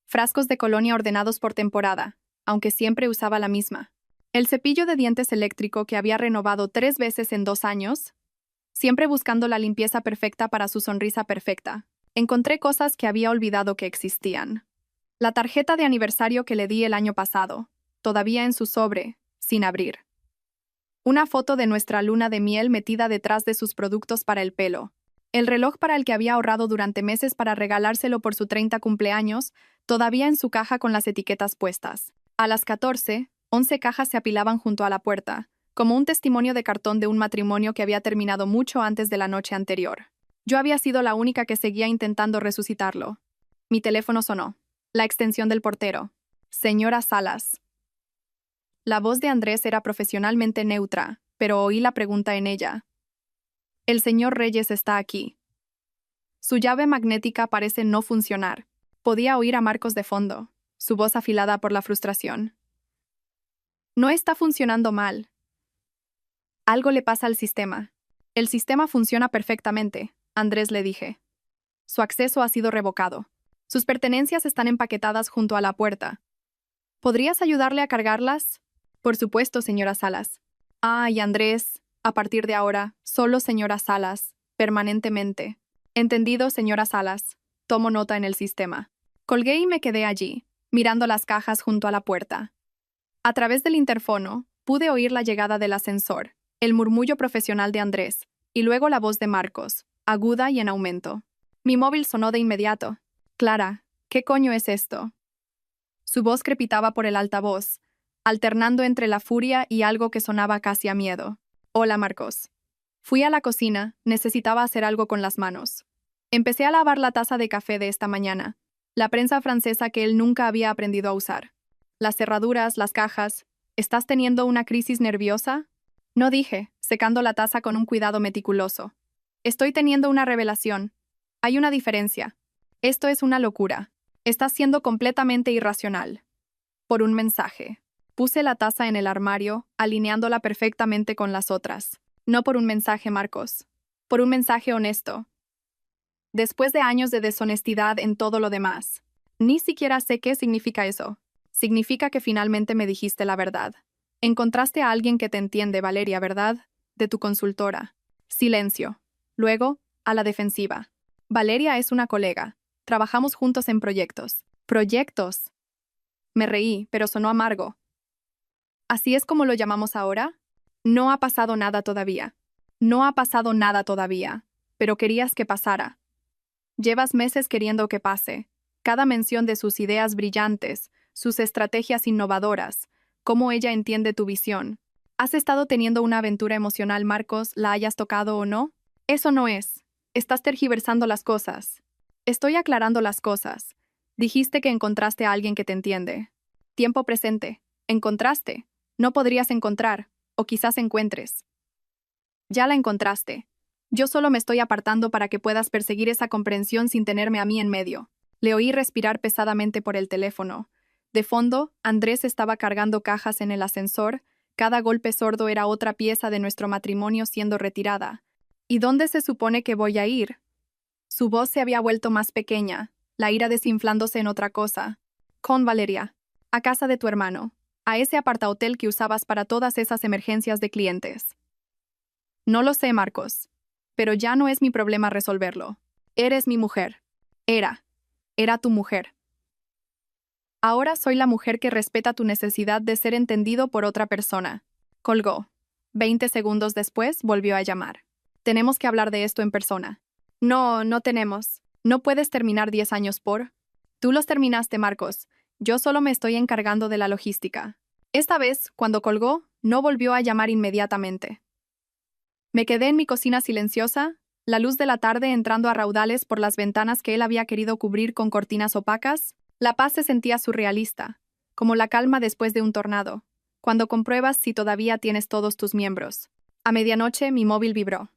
Frascos de colonia ordenados por temporada, aunque siempre usaba la misma. El cepillo de dientes eléctrico que había renovado 3 veces en 2 años, siempre buscando la limpieza perfecta para su sonrisa perfecta. Encontré cosas que había olvidado que existían. La tarjeta de aniversario que le di el año pasado, todavía en su sobre, sin abrir. Una foto de nuestra luna de miel metida detrás de sus productos para el pelo. El reloj para el que había ahorrado durante meses para regalárselo por su 30 cumpleaños, todavía en su caja con las etiquetas puestas. A las 14, 11 cajas se apilaban junto a la puerta, como un testimonio de cartón de un matrimonio que había terminado mucho antes de la noche anterior. Yo había sido la única que seguía intentando resucitarlo. Mi teléfono sonó. La extensión del portero. Señora Salas. La voz de Andrés era profesionalmente neutra, pero oí la pregunta en ella. El señor Reyes está aquí. Su llave magnética parece no funcionar. Podía oír a Marcos de fondo, su voz afilada por la frustración. No está funcionando mal. Algo le pasa al sistema. El sistema funciona perfectamente, Andrés le dije. Su acceso ha sido revocado. Sus pertenencias están empaquetadas junto a la puerta. ¿Podrías ayudarle a cargarlas? Por supuesto, señora Salas. Y Andrés, a partir de ahora, solo señora Salas, permanentemente. Entendido, señora Salas. Tomo nota en el sistema. Colgué y me quedé allí, mirando las cajas junto a la puerta. A través del interfono, pude oír la llegada del ascensor, el murmullo profesional de Andrés, y luego la voz de Marcos, aguda y en aumento. Mi móvil sonó de inmediato. Clara, ¿qué coño es esto? Su voz crepitaba por el altavoz, alternando entre la furia y algo que sonaba casi a miedo. Hola, Marcos. Fui a la cocina, necesitaba hacer algo con las manos. Empecé a lavar la taza de café de esta mañana, la prensa francesa que él nunca había aprendido a usar. Las cerraduras, las cajas. ¿Estás teniendo una crisis nerviosa? No dije, secando la taza con un cuidado meticuloso. Estoy teniendo una revelación. Hay una diferencia. Esto es una locura. Estás siendo completamente irracional. Por un mensaje. Puse la taza en el armario, alineándola perfectamente con las otras. No por un mensaje, Marcos. Por un mensaje honesto. Después de años de deshonestidad en todo lo demás. Ni siquiera sé qué significa eso. Significa que finalmente me dijiste la verdad. Encontraste a alguien que te entiende, Valeria, ¿verdad? De tu consultora. Silencio. Luego, a la defensiva. Valeria es una colega. Trabajamos juntos en proyectos. ¿Proyectos? Me reí, pero sonó amargo. ¿Así es como lo llamamos ahora? No ha pasado nada todavía. No ha pasado nada todavía. Pero querías que pasara. Llevas meses queriendo que pase. Cada mención de sus ideas brillantes, sus estrategias innovadoras, cómo ella entiende tu visión. ¿Has estado teniendo una aventura emocional, Marcos, la hayas tocado o no? Eso no es. Estás tergiversando las cosas. Estoy aclarando las cosas. Dijiste que encontraste a alguien que te entiende. Tiempo presente. Encontraste. No podrías encontrar, o quizás encuentres. Ya la encontraste. Yo solo me estoy apartando para que puedas perseguir esa comprensión sin tenerme a mí en medio. Le oí respirar pesadamente por el teléfono. De fondo, Andrés estaba cargando cajas en el ascensor. Cada golpe sordo era otra pieza de nuestro matrimonio siendo retirada. ¿Y dónde se supone que voy a ir? Su voz se había vuelto más pequeña, la ira desinflándose en otra cosa. Con Valeria. A casa de tu hermano. A ese apartahotel que usabas para todas esas emergencias de clientes. No lo sé, Marcos. Pero ya no es mi problema resolverlo. Eres mi mujer. Era tu mujer. Ahora soy la mujer que respeta tu necesidad de ser entendido por otra persona. Colgó. 20 segundos después volvió a llamar. Tenemos que hablar de esto en persona. No, no tenemos. No puedes terminar 10 años por... Tú los terminaste, Marcos. Yo solo me estoy encargando de la logística. Esta vez, cuando colgó, no volvió a llamar inmediatamente. Me quedé en mi cocina silenciosa, la luz de la tarde entrando a raudales por las ventanas que él había querido cubrir con cortinas opacas. La paz se sentía surrealista, como la calma después de un tornado, cuando compruebas si todavía tienes todos tus miembros. A medianoche mi móvil vibró.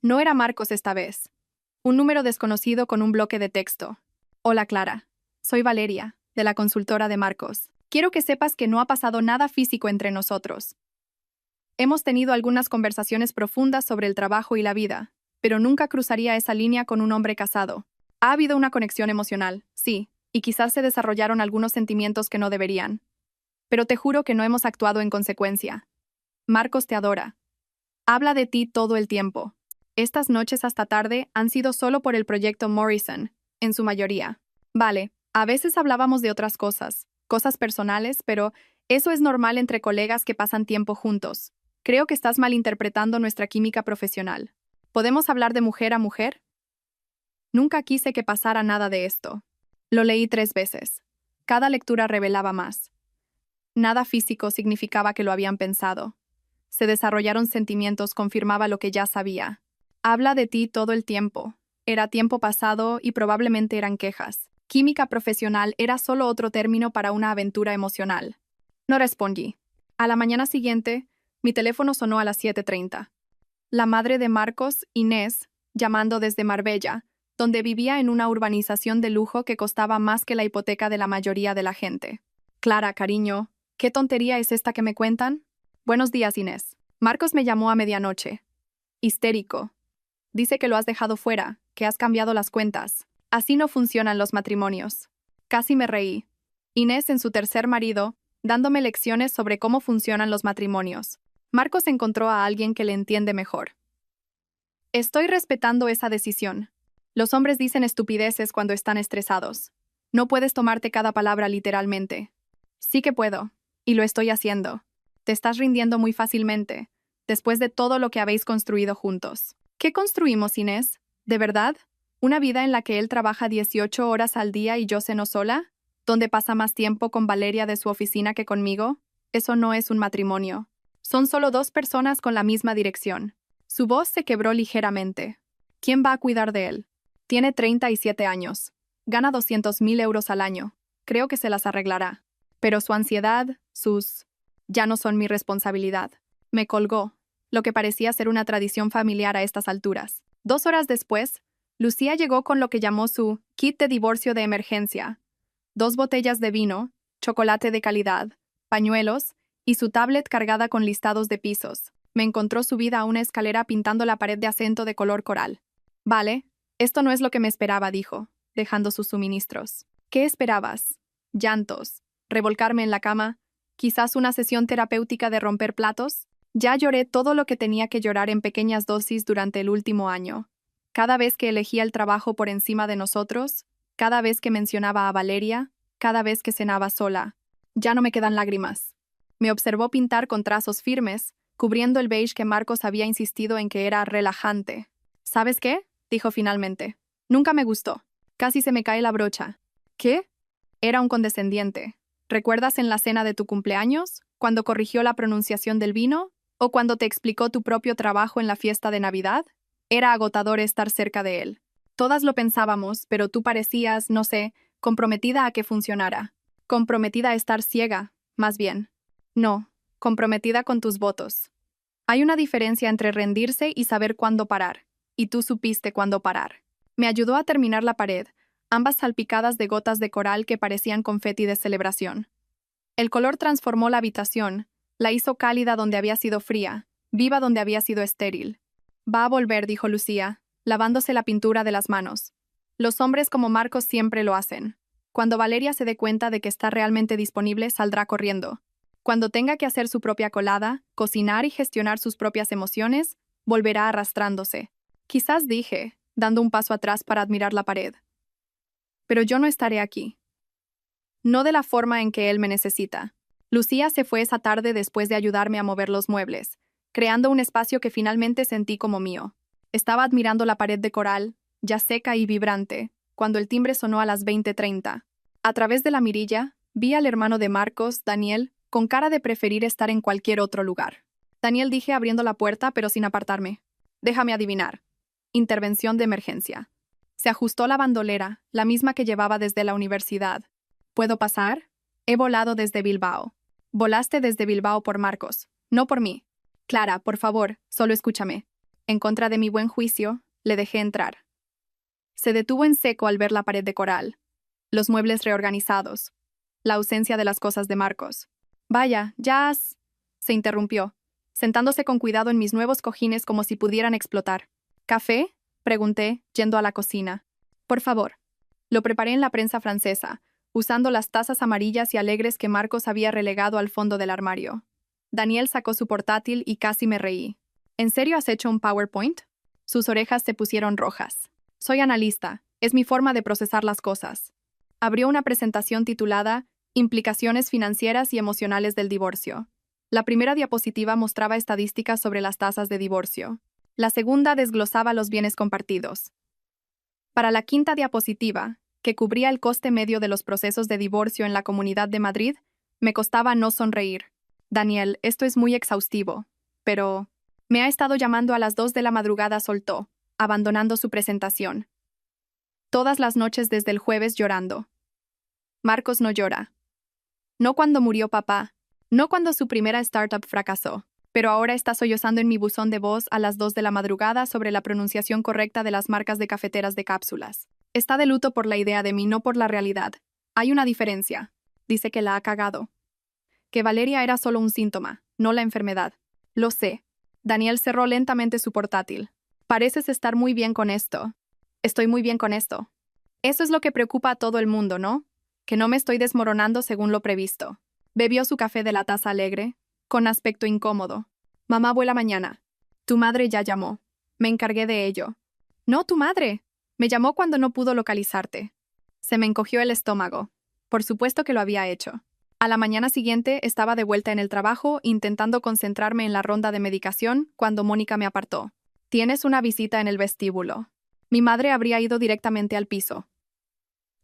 No era Marcos esta vez. Un número desconocido con un bloque de texto. Hola, Clara. Soy Valeria, de la consultora de Marcos. Quiero que sepas que no ha pasado nada físico entre nosotros. Hemos tenido algunas conversaciones profundas sobre el trabajo y la vida, pero nunca cruzaría esa línea con un hombre casado. Ha habido una conexión emocional, sí, y quizás se desarrollaron algunos sentimientos que no deberían. Pero te juro que no hemos actuado en consecuencia. Marcos te adora. Habla de ti todo el tiempo. Estas noches hasta tarde han sido solo por el proyecto Morrison, en su mayoría. Vale, a veces hablábamos de otras cosas, cosas personales, pero eso es normal entre colegas que pasan tiempo juntos. Creo que estás malinterpretando nuestra química profesional. ¿Podemos hablar de mujer a mujer? Nunca quise que pasara nada de esto. Lo leí 3 veces. Cada lectura revelaba más. Nada físico significaba que lo habían pensado. Se desarrollaron sentimientos, confirmaba lo que ya sabía. Habla de ti todo el tiempo. Era tiempo pasado y probablemente eran quejas. Química profesional era solo otro término para una aventura emocional. No respondí. A la mañana siguiente, mi teléfono sonó a las 7:30. La madre de Marcos, Inés, llamando desde Marbella, donde vivía en una urbanización de lujo que costaba más que la hipoteca de la mayoría de la gente. Clara, cariño, ¿qué tontería es esta que me cuentan? Buenos días, Inés. Marcos me llamó a medianoche. Histérico. Dice que lo has dejado fuera, que has cambiado las cuentas. Así no funcionan los matrimonios. Casi me reí. Inés en su tercer marido, dándome lecciones sobre cómo funcionan los matrimonios. Marcos encontró a alguien que le entiende mejor. Estoy respetando esa decisión. Los hombres dicen estupideces cuando están estresados. No puedes tomarte cada palabra literalmente. Sí que puedo, y lo estoy haciendo. Te estás rindiendo muy fácilmente, después de todo lo que habéis construido juntos. ¿Qué construimos, Inés? ¿De verdad? ¿Una vida en la que él trabaja 18 horas al día y yo ceno sola? ¿Donde pasa más tiempo con Valeria de su oficina que conmigo? Eso no es un matrimonio. Son solo dos personas con la misma dirección. Su voz se quebró ligeramente. ¿Quién va a cuidar de él? Tiene 37 años. Gana 200.000 euros al año. Creo que se las arreglará. Pero su ansiedad, ya no son mi responsabilidad. Me colgó, lo que parecía ser una tradición familiar a estas alturas. 2 horas después, Lucía llegó con lo que llamó su kit de divorcio de emergencia. 2 botellas de vino, chocolate de calidad, pañuelos y su tablet cargada con listados de pisos. Me encontró subida a una escalera pintando la pared de acento de color coral. Vale, esto no es lo que me esperaba, dijo, dejando sus suministros. ¿Qué esperabas? Llantos, revolcarme en la cama, quizás una sesión terapéutica de romper platos. Ya lloré todo lo que tenía que llorar en pequeñas dosis durante el último año. Cada vez que elegía el trabajo por encima de nosotros, cada vez que mencionaba a Valeria, cada vez que cenaba sola. Ya no me quedan lágrimas. Me observó pintar con trazos firmes, cubriendo el beige que Marcos había insistido en que era relajante. ¿Sabes qué? Dijo finalmente. Nunca me gustó. Casi se me cae la brocha. ¿Qué? Era un condescendiente. ¿Recuerdas en la cena de tu cumpleaños, cuando corrigió la pronunciación del vino? ¿O cuando te explicó tu propio trabajo en la fiesta de Navidad? Era agotador estar cerca de él. Todas lo pensábamos, pero tú parecías, no sé, comprometida a que funcionara. Comprometida a estar ciega, más bien. No, comprometida con tus votos. Hay una diferencia entre rendirse y saber cuándo parar, y tú supiste cuándo parar. Me ayudó a terminar la pared, ambas salpicadas de gotas de coral que parecían confeti de celebración. El color transformó la habitación, la hizo cálida donde había sido fría, viva donde había sido estéril. Va a volver, dijo Lucía, lavándose la pintura de las manos. Los hombres como Marcos siempre lo hacen. Cuando Valeria se dé cuenta de que está realmente disponible, saldrá corriendo. Cuando tenga que hacer su propia colada, cocinar y gestionar sus propias emociones, volverá arrastrándose. Quizás dije, dando un paso atrás para admirar la pared. Pero yo no estaré aquí. No de la forma en que él me necesita. Lucía se fue esa tarde después de ayudarme a mover los muebles, creando un espacio que finalmente sentí como mío. Estaba admirando la pared de coral, ya seca y vibrante, cuando el timbre sonó a las 20:30. A través de la mirilla, vi al hermano de Marcos, Daniel, con cara de preferir estar en cualquier otro lugar. Daniel, dije abriendo la puerta pero sin apartarme. Déjame adivinar. Intervención de emergencia. Se ajustó la bandolera, la misma que llevaba desde la universidad. ¿Puedo pasar? He volado desde Bilbao. Volaste desde Bilbao por Marcos, no por mí. Clara, por favor, solo escúchame. En contra de mi buen juicio, le dejé entrar. Se detuvo en seco al ver la pared de coral, los muebles reorganizados, la ausencia de las cosas de Marcos. Vaya, ya has... Se interrumpió, sentándose con cuidado en mis nuevos cojines como si pudieran explotar. ¿Café? Pregunté, yendo a la cocina. Por favor. Lo preparé en la prensa francesa, usando las tazas amarillas y alegres que Marcos había relegado al fondo del armario. Daniel sacó su portátil y casi me reí. ¿En serio has hecho un PowerPoint? Sus orejas se pusieron rojas. Soy analista, es mi forma de procesar las cosas. Abrió una presentación titulada Implicaciones financieras y emocionales del divorcio. La primera diapositiva mostraba estadísticas sobre las tasas de divorcio. La segunda desglosaba los bienes compartidos. Para la quinta diapositiva, que cubría el coste medio de los procesos de divorcio en la Comunidad de Madrid, me costaba no sonreír. Daniel, esto es muy exhaustivo, pero... Me ha estado llamando a las 2 de la madrugada, soltó, abandonando su presentación. Todas las noches desde el jueves llorando. Marcos no llora. No cuando murió papá, no cuando su primera startup fracasó, pero ahora está sollozando en mi buzón de voz a las 2 de la madrugada sobre la pronunciación correcta de las marcas de cafeteras de cápsulas. Está de luto por la idea de mí, no por la realidad. Hay una diferencia. Dice que la ha cagado. Que Valeria era solo un síntoma, no la enfermedad. Lo sé. Daniel cerró lentamente su portátil. Pareces estar muy bien con esto. Estoy muy bien con esto. Eso es lo que preocupa a todo el mundo, ¿no? Que no me estoy desmoronando según lo previsto. Bebió su café de la taza alegre, con aspecto incómodo. Mamá vuela mañana. Tu madre ya llamó. Me encargué de ello. No, tu madre. Me llamó cuando no pudo localizarte. Se me encogió el estómago. Por supuesto que lo había hecho. A la mañana siguiente estaba de vuelta en el trabajo intentando concentrarme en la ronda de medicación cuando Mónica me apartó. Tienes una visita en el vestíbulo. Mi madre habría ido directamente al piso.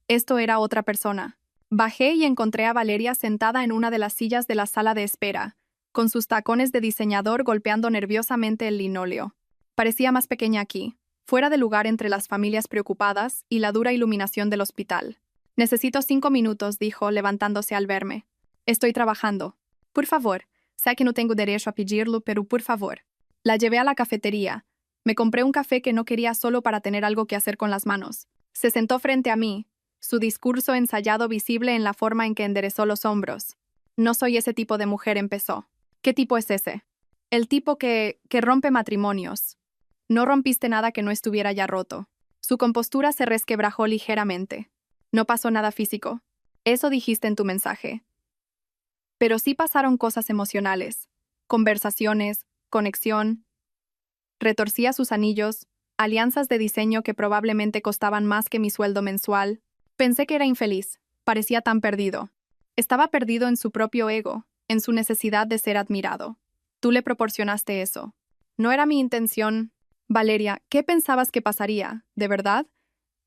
Esto era otra persona. Bajé y encontré a Valeria sentada en una de las sillas de la sala de espera, con sus tacones de diseñador golpeando nerviosamente el linóleo. Parecía más pequeña aquí, fuera de lugar entre las familias preocupadas y la dura iluminación del hospital. Necesito 5 minutos, dijo, levantándose al verme. Estoy trabajando. Por favor, sé que no tengo derecho a pedirlo, pero por favor. La llevé a la cafetería. Me compré un café que no quería solo para tener algo que hacer con las manos. Se sentó frente a mí, su discurso ensayado visible en la forma en que enderezó los hombros. No soy ese tipo de mujer, empezó. ¿Qué tipo es ese? El tipo que rompe matrimonios. No rompiste nada que no estuviera ya roto. Su compostura se resquebrajó ligeramente. No pasó nada físico. Eso dijiste en tu mensaje. Pero sí pasaron cosas emocionales. Conversaciones, conexión. Retorcía sus anillos, alianzas de diseño que probablemente costaban más que mi sueldo mensual. Pensé que era infeliz. Parecía tan perdido. Estaba perdido en su propio ego, en su necesidad de ser admirado. Tú le proporcionaste eso. No era mi intención. Valeria, ¿qué pensabas que pasaría, de verdad?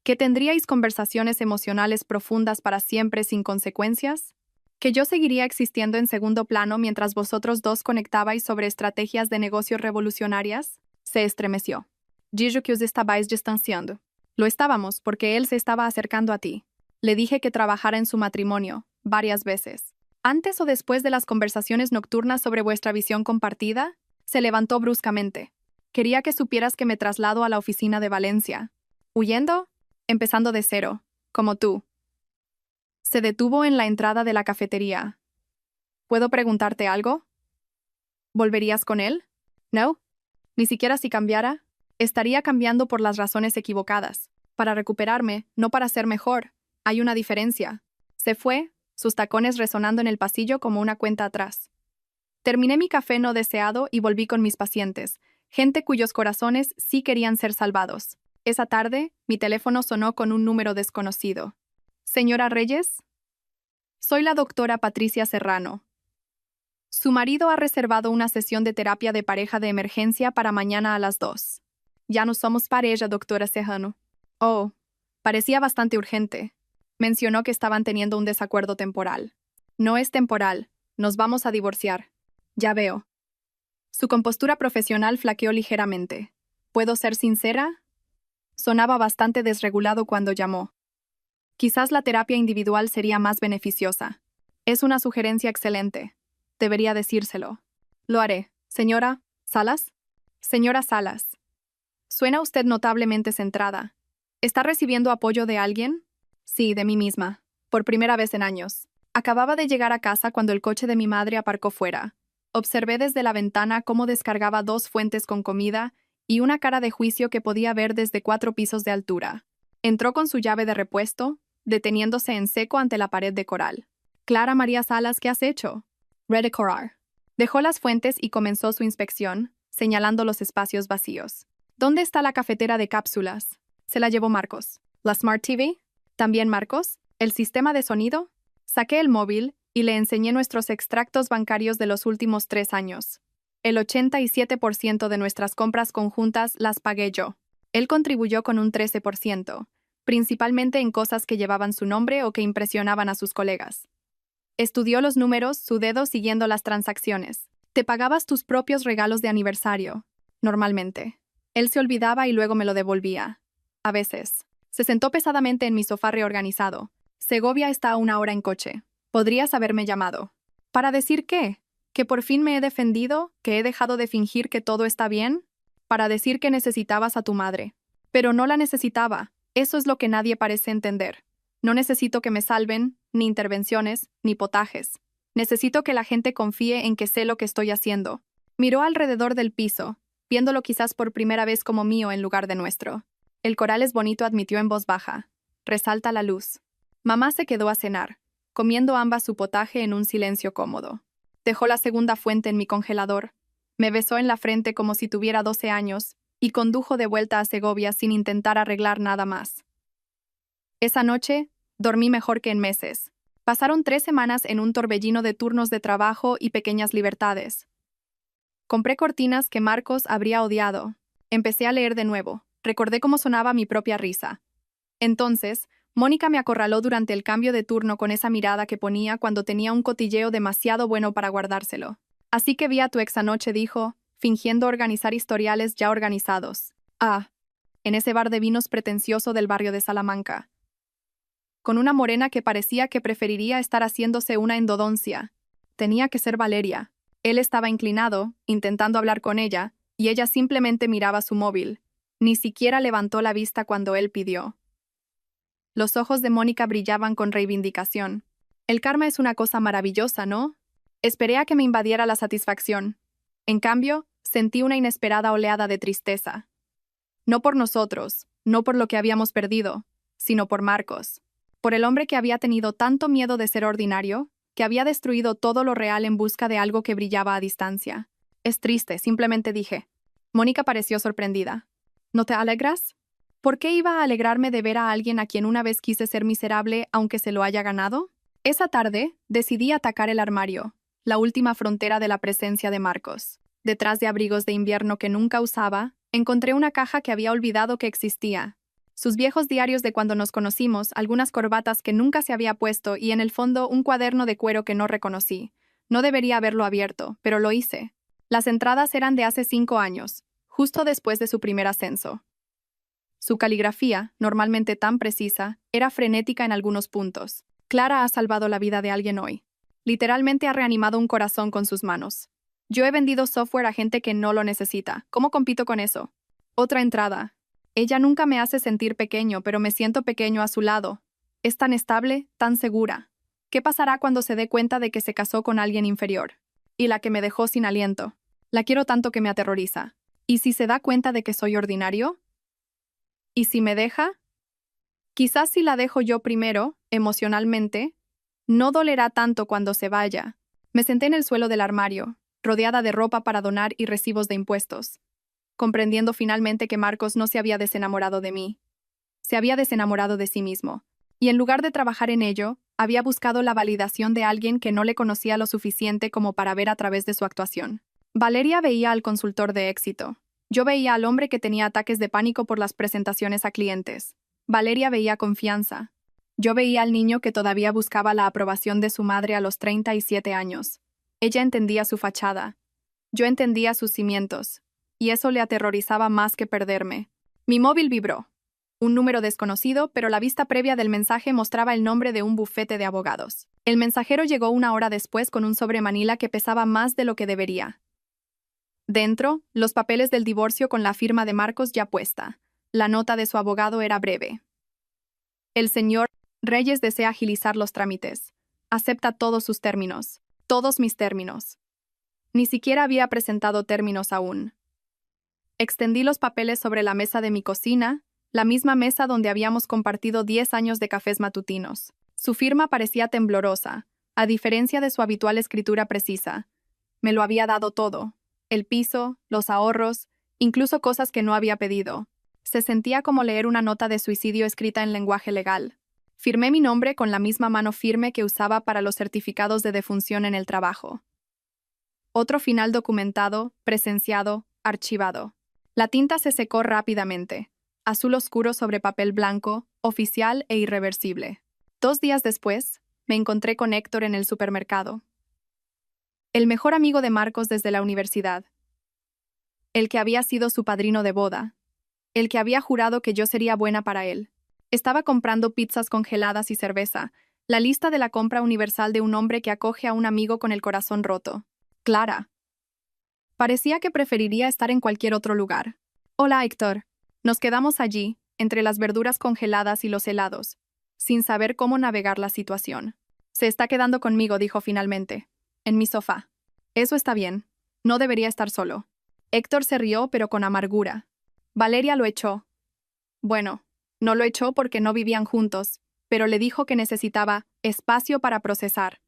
¿Que tendríais conversaciones emocionales profundas para siempre sin consecuencias? ¿Que yo seguiría existiendo en segundo plano mientras vosotros dos conectabais sobre estrategias de negocios revolucionarias? Se estremeció. Dijo que os estabais distanciando. Lo estábamos porque él se estaba acercando a ti. Le dije que trabajara en su matrimonio, varias veces. Antes o después de las conversaciones nocturnas sobre vuestra visión compartida, se levantó bruscamente. Quería que supieras que me traslado a la oficina de Valencia. ¿Huyendo? Empezando de cero, como tú. Se detuvo en la entrada de la cafetería. ¿Puedo preguntarte algo? ¿Volverías con él? No. Ni siquiera si cambiara. Estaría cambiando por las razones equivocadas. Para recuperarme, no para ser mejor. Hay una diferencia. Se fue, sus tacones resonando en el pasillo como una cuenta atrás. Terminé mi café no deseado y volví con mis pacientes, gente cuyos corazones sí querían ser salvados. Esa tarde, mi teléfono sonó con un número desconocido. ¿Señora Reyes? Soy la doctora Patricia Serrano. Su marido ha reservado una sesión de terapia de pareja de emergencia para mañana a las 2. Ya no somos pareja, doctora Serrano. Oh, parecía bastante urgente. Mencionó que estaban teniendo un desacuerdo temporal. No es temporal, nos vamos a divorciar. Ya veo. Su compostura profesional flaqueó ligeramente. ¿Puedo ser sincera? Sonaba bastante desregulado cuando llamó. Quizás la terapia individual sería más beneficiosa. Es una sugerencia excelente. Debería decírselo. Lo haré. Señora Salas. Señora Salas. Suena usted notablemente centrada. ¿Está recibiendo apoyo de alguien? Sí, de mí misma. Por primera vez en años. Acababa de llegar a casa cuando el coche de mi madre aparcó fuera. Observé desde la ventana cómo descargaba 2 fuentes con comida y una cara de juicio que podía ver desde 4 pisos de altura. Entró con su llave de repuesto, deteniéndose en seco ante la pared de coral. Clara María Salas, ¿qué has hecho? Redecorar. Dejó las fuentes y comenzó su inspección, señalando los espacios vacíos. ¿Dónde está la cafetera de cápsulas? Se la llevó Marcos. ¿La Smart TV? ¿También Marcos? ¿El sistema de sonido? Saqué el móvil y le enseñé nuestros extractos bancarios de los últimos 3 años. El 87% de nuestras compras conjuntas las pagué yo. Él contribuyó con un 13%, principalmente en cosas que llevaban su nombre o que impresionaban a sus colegas. Estudió los números, su dedo siguiendo las transacciones. Te pagabas tus propios regalos de aniversario, normalmente. Él se olvidaba y luego me lo devolvía. A veces. Se sentó pesadamente en mi sofá reorganizado. Segovia está a 1 hora en coche. Podrías haberme llamado. ¿Para decir qué? ¿Que por fin me he defendido? ¿Que he dejado de fingir que todo está bien? Para decir que necesitabas a tu madre. Pero no la necesitaba. Eso es lo que nadie parece entender. No necesito que me salven, ni intervenciones, ni potajes. Necesito que la gente confíe en que sé lo que estoy haciendo. Miró alrededor del piso, viéndolo quizás por primera vez como mío en lugar de nuestro. El coral es bonito, admitió en voz baja. Resalta la luz. Mamá se quedó a cenar, comiendo ambas su potaje en un silencio cómodo. Dejó la segunda fuente en mi congelador. Me besó en la frente como si tuviera 12 años y condujo de vuelta a Segovia sin intentar arreglar nada más. Esa noche, Dormí mejor que en meses. Pasaron 3 semanas en un torbellino de turnos de trabajo y pequeñas libertades. Compré cortinas que Marcos habría odiado. Empecé a leer de nuevo. Recordé cómo sonaba mi propia risa. Entonces, Mónica me acorraló durante el cambio de turno con esa mirada que ponía cuando tenía un cotilleo demasiado bueno para guardárselo. Así que vi a tu ex anoche, dijo, fingiendo organizar historiales ya organizados. Ah, en ese bar de vinos pretencioso del barrio de Salamanca. Con una morena que parecía que preferiría estar haciéndose una endodoncia. Tenía que ser Valeria. Él estaba inclinado, intentando hablar con ella, y ella simplemente miraba su móvil. Ni siquiera levantó la vista cuando él pidió. Los ojos de Mónica brillaban con reivindicación. El karma es una cosa maravillosa, ¿no? Esperé a que me invadiera la satisfacción. En cambio, sentí una inesperada oleada de tristeza. No por nosotros, no por lo que habíamos perdido, sino por Marcos. Por el hombre que había tenido tanto miedo de ser ordinario, que había destruido todo lo real en busca de algo que brillaba a distancia. Es triste, simplemente dije. Mónica pareció sorprendida. ¿No te alegras? ¿Por qué iba a alegrarme de ver a alguien a quien una vez quise ser miserable aunque se lo haya ganado? Esa tarde, decidí atacar el armario, la última frontera de la presencia de Marcos. Detrás de abrigos de invierno que nunca usaba, encontré una caja que había olvidado que existía. Sus viejos diarios de cuando nos conocimos, algunas corbatas que nunca se había puesto y en el fondo un cuaderno de cuero que no reconocí. No debería haberlo abierto, pero lo hice. Las entradas eran de hace 5 años, justo después de su primer ascenso. Su caligrafía, normalmente tan precisa, era frenética en algunos puntos. Clara ha salvado la vida de alguien hoy. Literalmente ha reanimado un corazón con sus manos. Yo he vendido software a gente que no lo necesita. ¿Cómo compito con eso? Otra entrada. Ella nunca me hace sentir pequeño, pero me siento pequeño a su lado. Es tan estable, tan segura. ¿Qué pasará cuando se dé cuenta de que se casó con alguien inferior? Y la que me dejó sin aliento. La quiero tanto que me aterroriza. ¿Y si se da cuenta de que soy ordinario? ¿Y si me deja? Quizás si la dejo yo primero, emocionalmente, no dolerá tanto cuando se vaya. Me senté en el suelo del armario, rodeada de ropa para donar y recibos de impuestos, comprendiendo finalmente que Marcos no se había desenamorado de mí. Se había desenamorado de sí mismo. Y en lugar de trabajar en ello, había buscado la validación de alguien que no le conocía lo suficiente como para ver a través de su actuación. Valeria veía al consultor de éxito. Yo veía al hombre que tenía ataques de pánico por las presentaciones a clientes. Valeria veía confianza. Yo veía al niño que todavía buscaba la aprobación de su madre a los 37 años. Ella entendía su fachada. Yo entendía sus cimientos. Y eso le aterrorizaba más que perderme. Mi móvil vibró. Un número desconocido, pero la vista previa del mensaje mostraba el nombre de un bufete de abogados. El mensajero llegó 1 hora después con un sobre manila que pesaba más de lo que debería. Dentro, los papeles del divorcio con la firma de Marcos ya puesta. La nota de su abogado era breve. El señor Reyes desea agilizar los trámites. Acepta todos sus términos. Todos mis términos. Ni siquiera había presentado términos aún. Extendí los papeles sobre la mesa de mi cocina, la misma mesa donde habíamos compartido 10 años de cafés matutinos. Su firma parecía temblorosa, a diferencia de su habitual escritura precisa. Me lo había dado todo. El piso, los ahorros, incluso cosas que no había pedido. Se sentía como leer una nota de suicidio escrita en lenguaje legal. Firmé mi nombre con la misma mano firme que usaba para los certificados de defunción en el trabajo. Otro final documentado, presenciado, archivado. La tinta se secó rápidamente. Azul oscuro sobre papel blanco, oficial e irreversible. 2 días después, me encontré con Héctor en el supermercado. El mejor amigo de Marcos desde la universidad. El que había sido su padrino de boda. El que había jurado que yo sería buena para él. Estaba comprando pizzas congeladas y cerveza, la lista de la compra universal de un hombre que acoge a un amigo con el corazón roto. Clara. Parecía que preferiría estar en cualquier otro lugar. Hola, Héctor. Nos quedamos allí, entre las verduras congeladas y los helados, sin saber cómo navegar la situación. Se está quedando conmigo, dijo finalmente. En mi sofá. Eso está bien. No debería estar solo. Héctor se rió, pero con amargura. Valeria lo echó. Bueno, no lo echó porque no vivían juntos, pero le dijo que necesitaba espacio para procesar.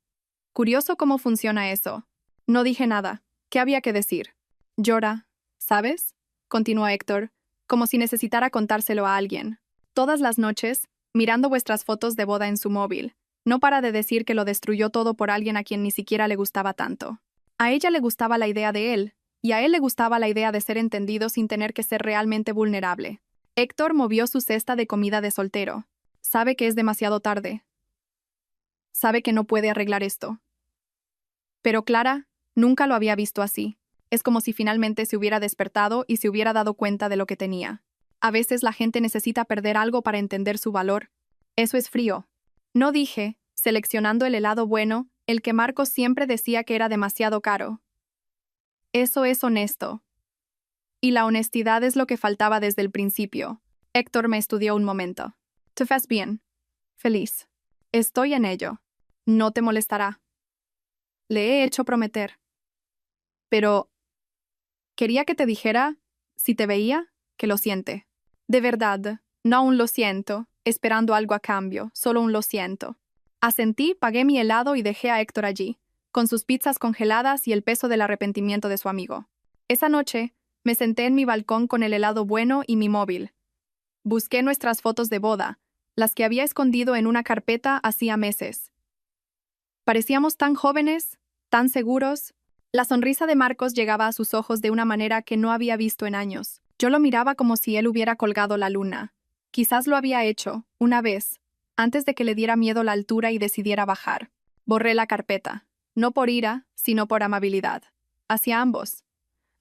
Curioso cómo funciona eso. No dije nada. ¿Qué había que decir? Llora, ¿sabes? Continuó Héctor, como si necesitara contárselo a alguien. Todas las noches, mirando vuestras fotos de boda en su móvil. No para de decir que lo destruyó todo por alguien a quien ni siquiera le gustaba tanto. A ella le gustaba la idea de él, y a él le gustaba la idea de ser entendido sin tener que ser realmente vulnerable. Héctor movió su cesta de comida de soltero. Sabe que es demasiado tarde. Sabe que no puede arreglar esto. Pero Clara nunca lo había visto así. Es como si finalmente se hubiera despertado y se hubiera dado cuenta de lo que tenía. A veces la gente necesita perder algo para entender su valor. Eso es frío. No dije, seleccionando el helado bueno, el que Marcos siempre decía que era demasiado caro. Eso es honesto. Y la honestidad es lo que faltaba desde el principio. Héctor me estudió un momento. ¿Te ves bien? Feliz. Estoy en ello. No te molestará. Le he hecho prometer. Pero quería que te dijera, si te veía, que lo siente. De verdad, no un lo siento, esperando algo a cambio, solo un lo siento. Asentí, pagué mi helado y dejé a Héctor allí, con sus pizzas congeladas y el peso del arrepentimiento de su amigo. Esa noche, me senté en mi balcón con el helado bueno y mi móvil. Busqué nuestras fotos de boda, las que había escondido en una carpeta hacía meses. Parecíamos tan jóvenes, tan seguros. La sonrisa de Marcos llegaba a sus ojos de una manera que no había visto en años. Yo lo miraba como si él hubiera colgado la luna. Quizás lo había hecho, una vez, antes de que le diera miedo la altura y decidiera bajar. Borré la carpeta, no por ira, sino por amabilidad. Hacia ambos.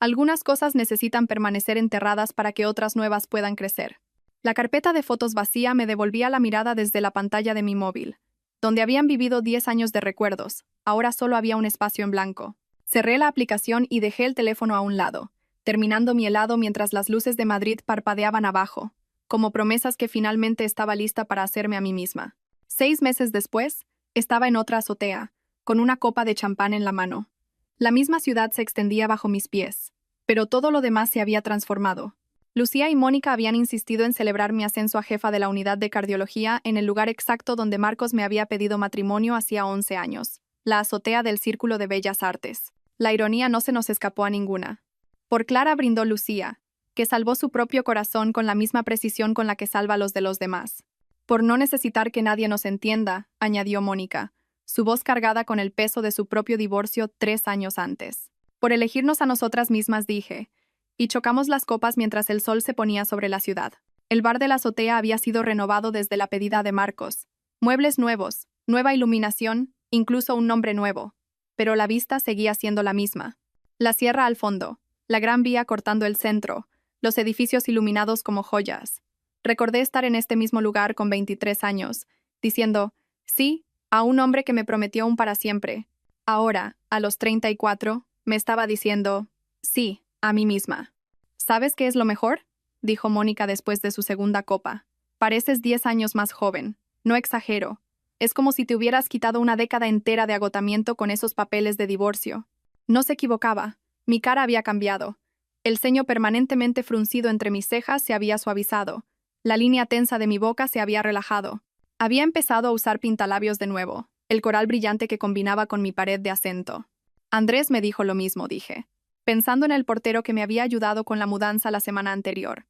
Algunas cosas necesitan permanecer enterradas para que otras nuevas puedan crecer. La carpeta de fotos vacía me devolvía la mirada desde la pantalla de mi móvil. Donde habían vivido 10 años de recuerdos, ahora solo había un espacio en blanco. Cerré la aplicación y dejé el teléfono a un lado, terminando mi helado mientras las luces de Madrid parpadeaban abajo, como promesas que finalmente estaba lista para hacerme a mí misma. 6 meses después, estaba en otra azotea, con una copa de champán en la mano. La misma ciudad se extendía bajo mis pies, pero todo lo demás se había transformado. Lucía y Mónica habían insistido en celebrar mi ascenso a jefa de la unidad de cardiología en el lugar exacto donde Marcos me había pedido matrimonio hacía 11 años, la azotea del Círculo de Bellas Artes. La ironía no se nos escapó a ninguna. Por Clara brindó Lucía, que salvó su propio corazón con la misma precisión con la que salva los de los demás. Por no necesitar que nadie nos entienda, añadió Mónica, su voz cargada con el peso de su propio divorcio 3 años antes. Por elegirnos a nosotras mismas, dije, y chocamos las copas mientras el sol se ponía sobre la ciudad. El bar de la azotea había sido renovado desde la pedida de Marcos. Muebles nuevos, nueva iluminación, incluso un nombre nuevo. Pero la vista seguía siendo la misma. La sierra al fondo, la gran vía cortando el centro, los edificios iluminados como joyas. Recordé estar en este mismo lugar con 23 años, diciendo, sí, a un hombre que me prometió un para siempre. Ahora, a los 34, me estaba diciendo, sí, a mí misma. ¿Sabes qué es lo mejor?, dijo Mónica después de su segunda copa. Pareces 10 años más joven. No exagero. Es como si te hubieras quitado una década entera de agotamiento con esos papeles de divorcio. No se equivocaba. Mi cara había cambiado. El ceño permanentemente fruncido entre mis cejas se había suavizado. La línea tensa de mi boca se había relajado. Había empezado a usar pintalabios de nuevo, el coral brillante que combinaba con mi pared de acento. Andrés me dijo lo mismo, dije, pensando en el portero que me había ayudado con la mudanza la semana anterior.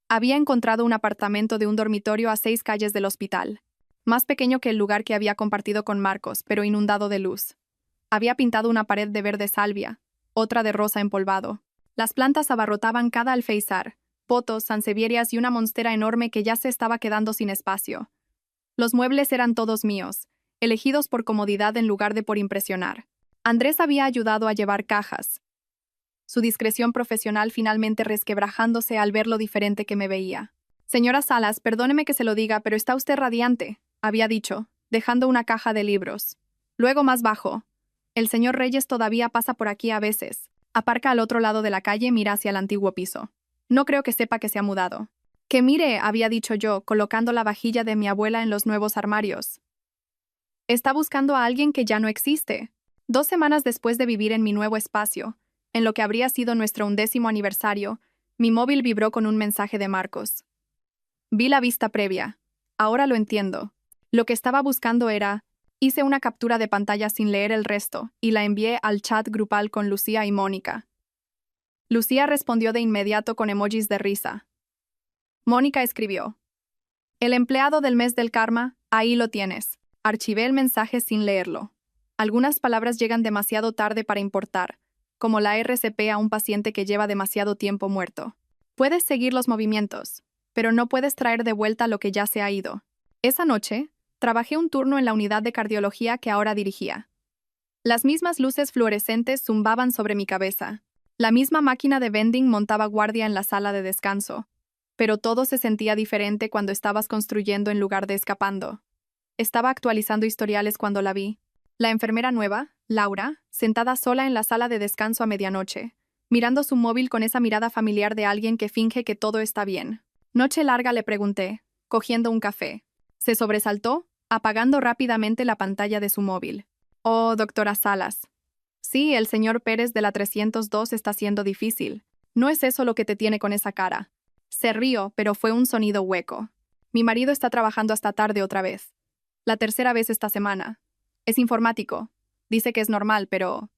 Había encontrado un apartamento de un dormitorio a 6 calles del hospital, más pequeño que el lugar que había compartido con Marcos, pero inundado de luz. Había pintado una pared de verde salvia, otra de rosa empolvado. Las plantas abarrotaban cada alféizar, potos, sansevierias y una monstera enorme que ya se estaba quedando sin espacio. Los muebles eran todos míos, elegidos por comodidad en lugar de por impresionar. Andrés había ayudado a llevar cajas, su discreción profesional finalmente resquebrajándose al ver lo diferente que me veía. Señora Salas, perdóneme que se lo diga, pero está usted radiante, había dicho, dejando una caja de libros. Luego más bajo. El señor Reyes todavía pasa por aquí a veces. Aparca al otro lado de la calle y mira hacia el antiguo piso. No creo que sepa que se ha mudado. Que mire, había dicho yo, colocando la vajilla de mi abuela en los nuevos armarios. Está buscando a alguien que ya no existe. 2 semanas después de vivir en mi nuevo espacio, en lo que habría sido nuestro 11º aniversario, mi móvil vibró con un mensaje de Marcos. Vi la vista previa. Ahora lo entiendo. Lo que estaba buscando era... Hice una captura de pantalla sin leer el resto y la envié al chat grupal con Lucía y Mónica. Lucía respondió de inmediato con emojis de risa. Mónica escribió: El empleado del mes del karma, ahí lo tienes. Archivé el mensaje sin leerlo. Algunas palabras llegan demasiado tarde para importar, como la RCP a un paciente que lleva demasiado tiempo muerto. Puedes seguir los movimientos, pero no puedes traer de vuelta lo que ya se ha ido. Esa noche, trabajé un turno en la unidad de cardiología que ahora dirigía. Las mismas luces fluorescentes zumbaban sobre mi cabeza. La misma máquina de vending montaba guardia en la sala de descanso. Pero todo se sentía diferente cuando estabas construyendo en lugar de escapando. Estaba actualizando historiales cuando la vi. La enfermera nueva, Laura, sentada sola en la sala de descanso a medianoche, mirando su móvil con esa mirada familiar de alguien que finge que todo está bien. Noche larga, le pregunté, cogiendo un café. Se sobresaltó, apagando rápidamente la pantalla de su móvil. Oh, doctora Salas. Sí, el señor Pérez de la 302 está siendo difícil. No es eso lo que te tiene con esa cara. Se rió, pero fue un sonido hueco. Mi marido está trabajando hasta tarde otra vez. La tercera vez esta semana. Es informático. Dice que es normal, pero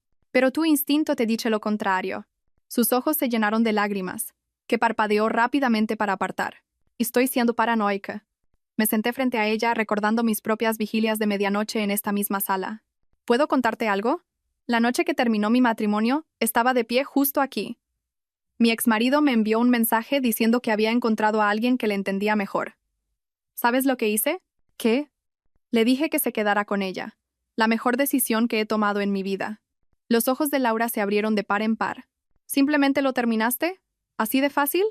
tu instinto te dice lo contrario. Sus ojos se llenaron de lágrimas, que parpadeó rápidamente para apartar. Estoy siendo paranoica. Me senté frente a ella recordando mis propias vigilias de medianoche en esta misma sala. ¿Puedo contarte algo? La noche que terminó mi matrimonio, estaba de pie justo aquí. Mi exmarido me envió un mensaje diciendo que había encontrado a alguien que le entendía mejor. ¿Sabes lo que hice? ¿Qué? Le dije que se quedara con ella. La mejor decisión que he tomado en mi vida. Los ojos de Laura se abrieron de par en par. ¿Simplemente lo terminaste? ¿Así de fácil?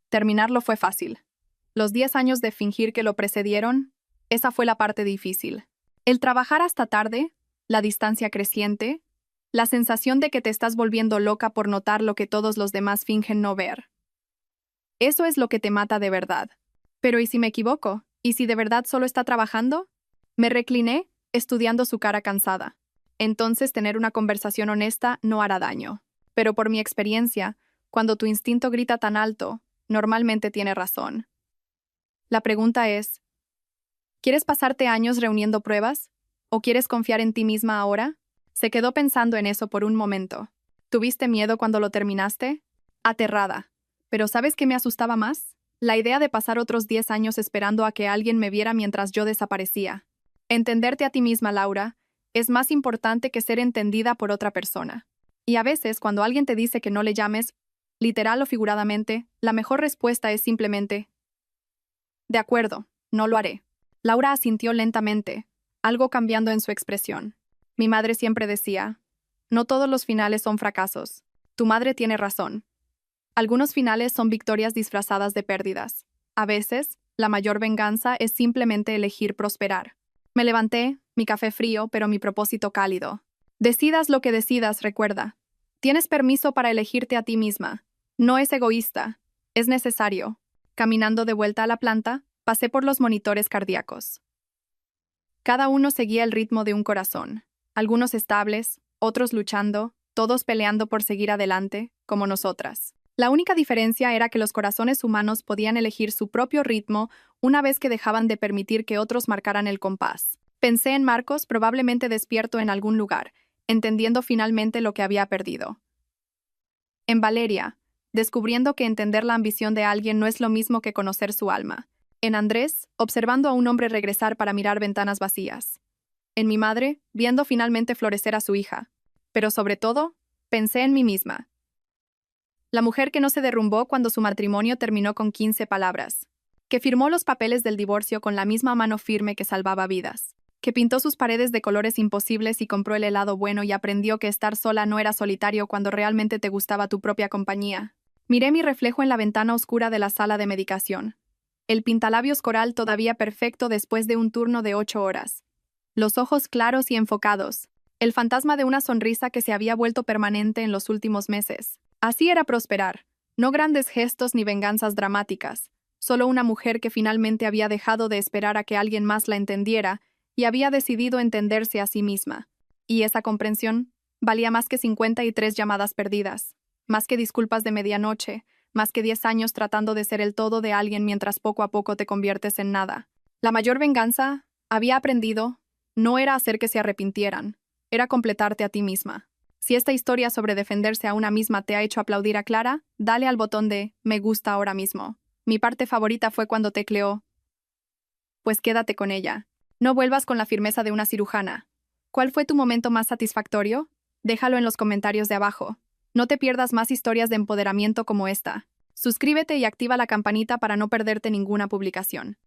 Terminarlo fue fácil. Los 10 años de fingir que lo precedieron, esa fue la parte difícil. El trabajar hasta tarde, la distancia creciente, la sensación de que te estás volviendo loca por notar lo que todos los demás fingen no ver. Eso es lo que te mata de verdad. Pero ¿y si me equivoco? ¿Y si de verdad solo está trabajando? Me recliné, estudiando su cara cansada. Entonces tener una conversación honesta no hará daño. Pero por mi experiencia, cuando tu instinto grita tan alto, normalmente tiene razón. La pregunta es, ¿quieres pasarte años reuniendo pruebas? ¿O quieres confiar en ti misma ahora? Se quedó pensando en eso por un momento. ¿Tuviste miedo cuando lo terminaste? Aterrada. ¿Pero sabes qué me asustaba más? La idea de pasar otros 10 años esperando a que alguien me viera mientras yo desaparecía. Entenderte a ti misma, Laura, es más importante que ser entendida por otra persona. Y a veces, cuando alguien te dice que no le llames, literal o figuradamente, la mejor respuesta es simplemente: de acuerdo, no lo haré. Laura asintió lentamente, algo cambiando en su expresión. Mi madre siempre decía, no todos los finales son fracasos. Tu madre tiene razón. Algunos finales son victorias disfrazadas de pérdidas. A veces, la mayor venganza es simplemente elegir prosperar. Me levanté, mi café frío, pero mi propósito cálido. Decidas lo que decidas, recuerda. Tienes permiso para elegirte a ti misma. No es egoísta. Es necesario. Caminando de vuelta a la planta, pasé por los monitores cardíacos. Cada uno seguía el ritmo de un corazón. Algunos estables, otros luchando, todos peleando por seguir adelante, como nosotras. La única diferencia era que los corazones humanos podían elegir su propio ritmo una vez que dejaban de permitir que otros marcaran el compás. Pensé en Marcos, probablemente despierto en algún lugar, entendiendo finalmente lo que había perdido. En Valeria, descubriendo que entender la ambición de alguien no es lo mismo que conocer su alma. En Andrés, observando a un hombre regresar para mirar ventanas vacías. En mi madre, viendo finalmente florecer a su hija. Pero sobre todo, pensé en mí misma. La mujer que no se derrumbó cuando su matrimonio terminó con 15 palabras. Que firmó los papeles del divorcio con la misma mano firme que salvaba vidas. Que pintó sus paredes de colores imposibles y compró el helado bueno y aprendió que estar sola no era solitario cuando realmente te gustaba tu propia compañía. Miré mi reflejo en la ventana oscura de la sala de medicación. El pintalabios coral todavía perfecto después de un turno de 8 horas. Los ojos claros y enfocados. El fantasma de una sonrisa que se había vuelto permanente en los últimos meses. Así era prosperar. No grandes gestos ni venganzas dramáticas. Solo una mujer que finalmente había dejado de esperar a que alguien más la entendiera y había decidido entenderse a sí misma. Y esa comprensión valía más que 53 llamadas perdidas. Más que disculpas de medianoche. Más que 10 años tratando de ser el todo de alguien mientras poco a poco te conviertes en nada. La mayor venganza, había aprendido, no era hacer que se arrepintieran, era completarte a ti misma. Si esta historia sobre defenderse a una misma te ha hecho aplaudir a Clara, dale al botón de me gusta ahora mismo. Mi parte favorita fue cuando tecleó pues quédate con ella. No vuelvas con la firmeza de una cirujana. ¿Cuál fue tu momento más satisfactorio? Déjalo en los comentarios de abajo. No te pierdas más historias de empoderamiento como esta. Suscríbete y activa la campanita para no perderte ninguna publicación.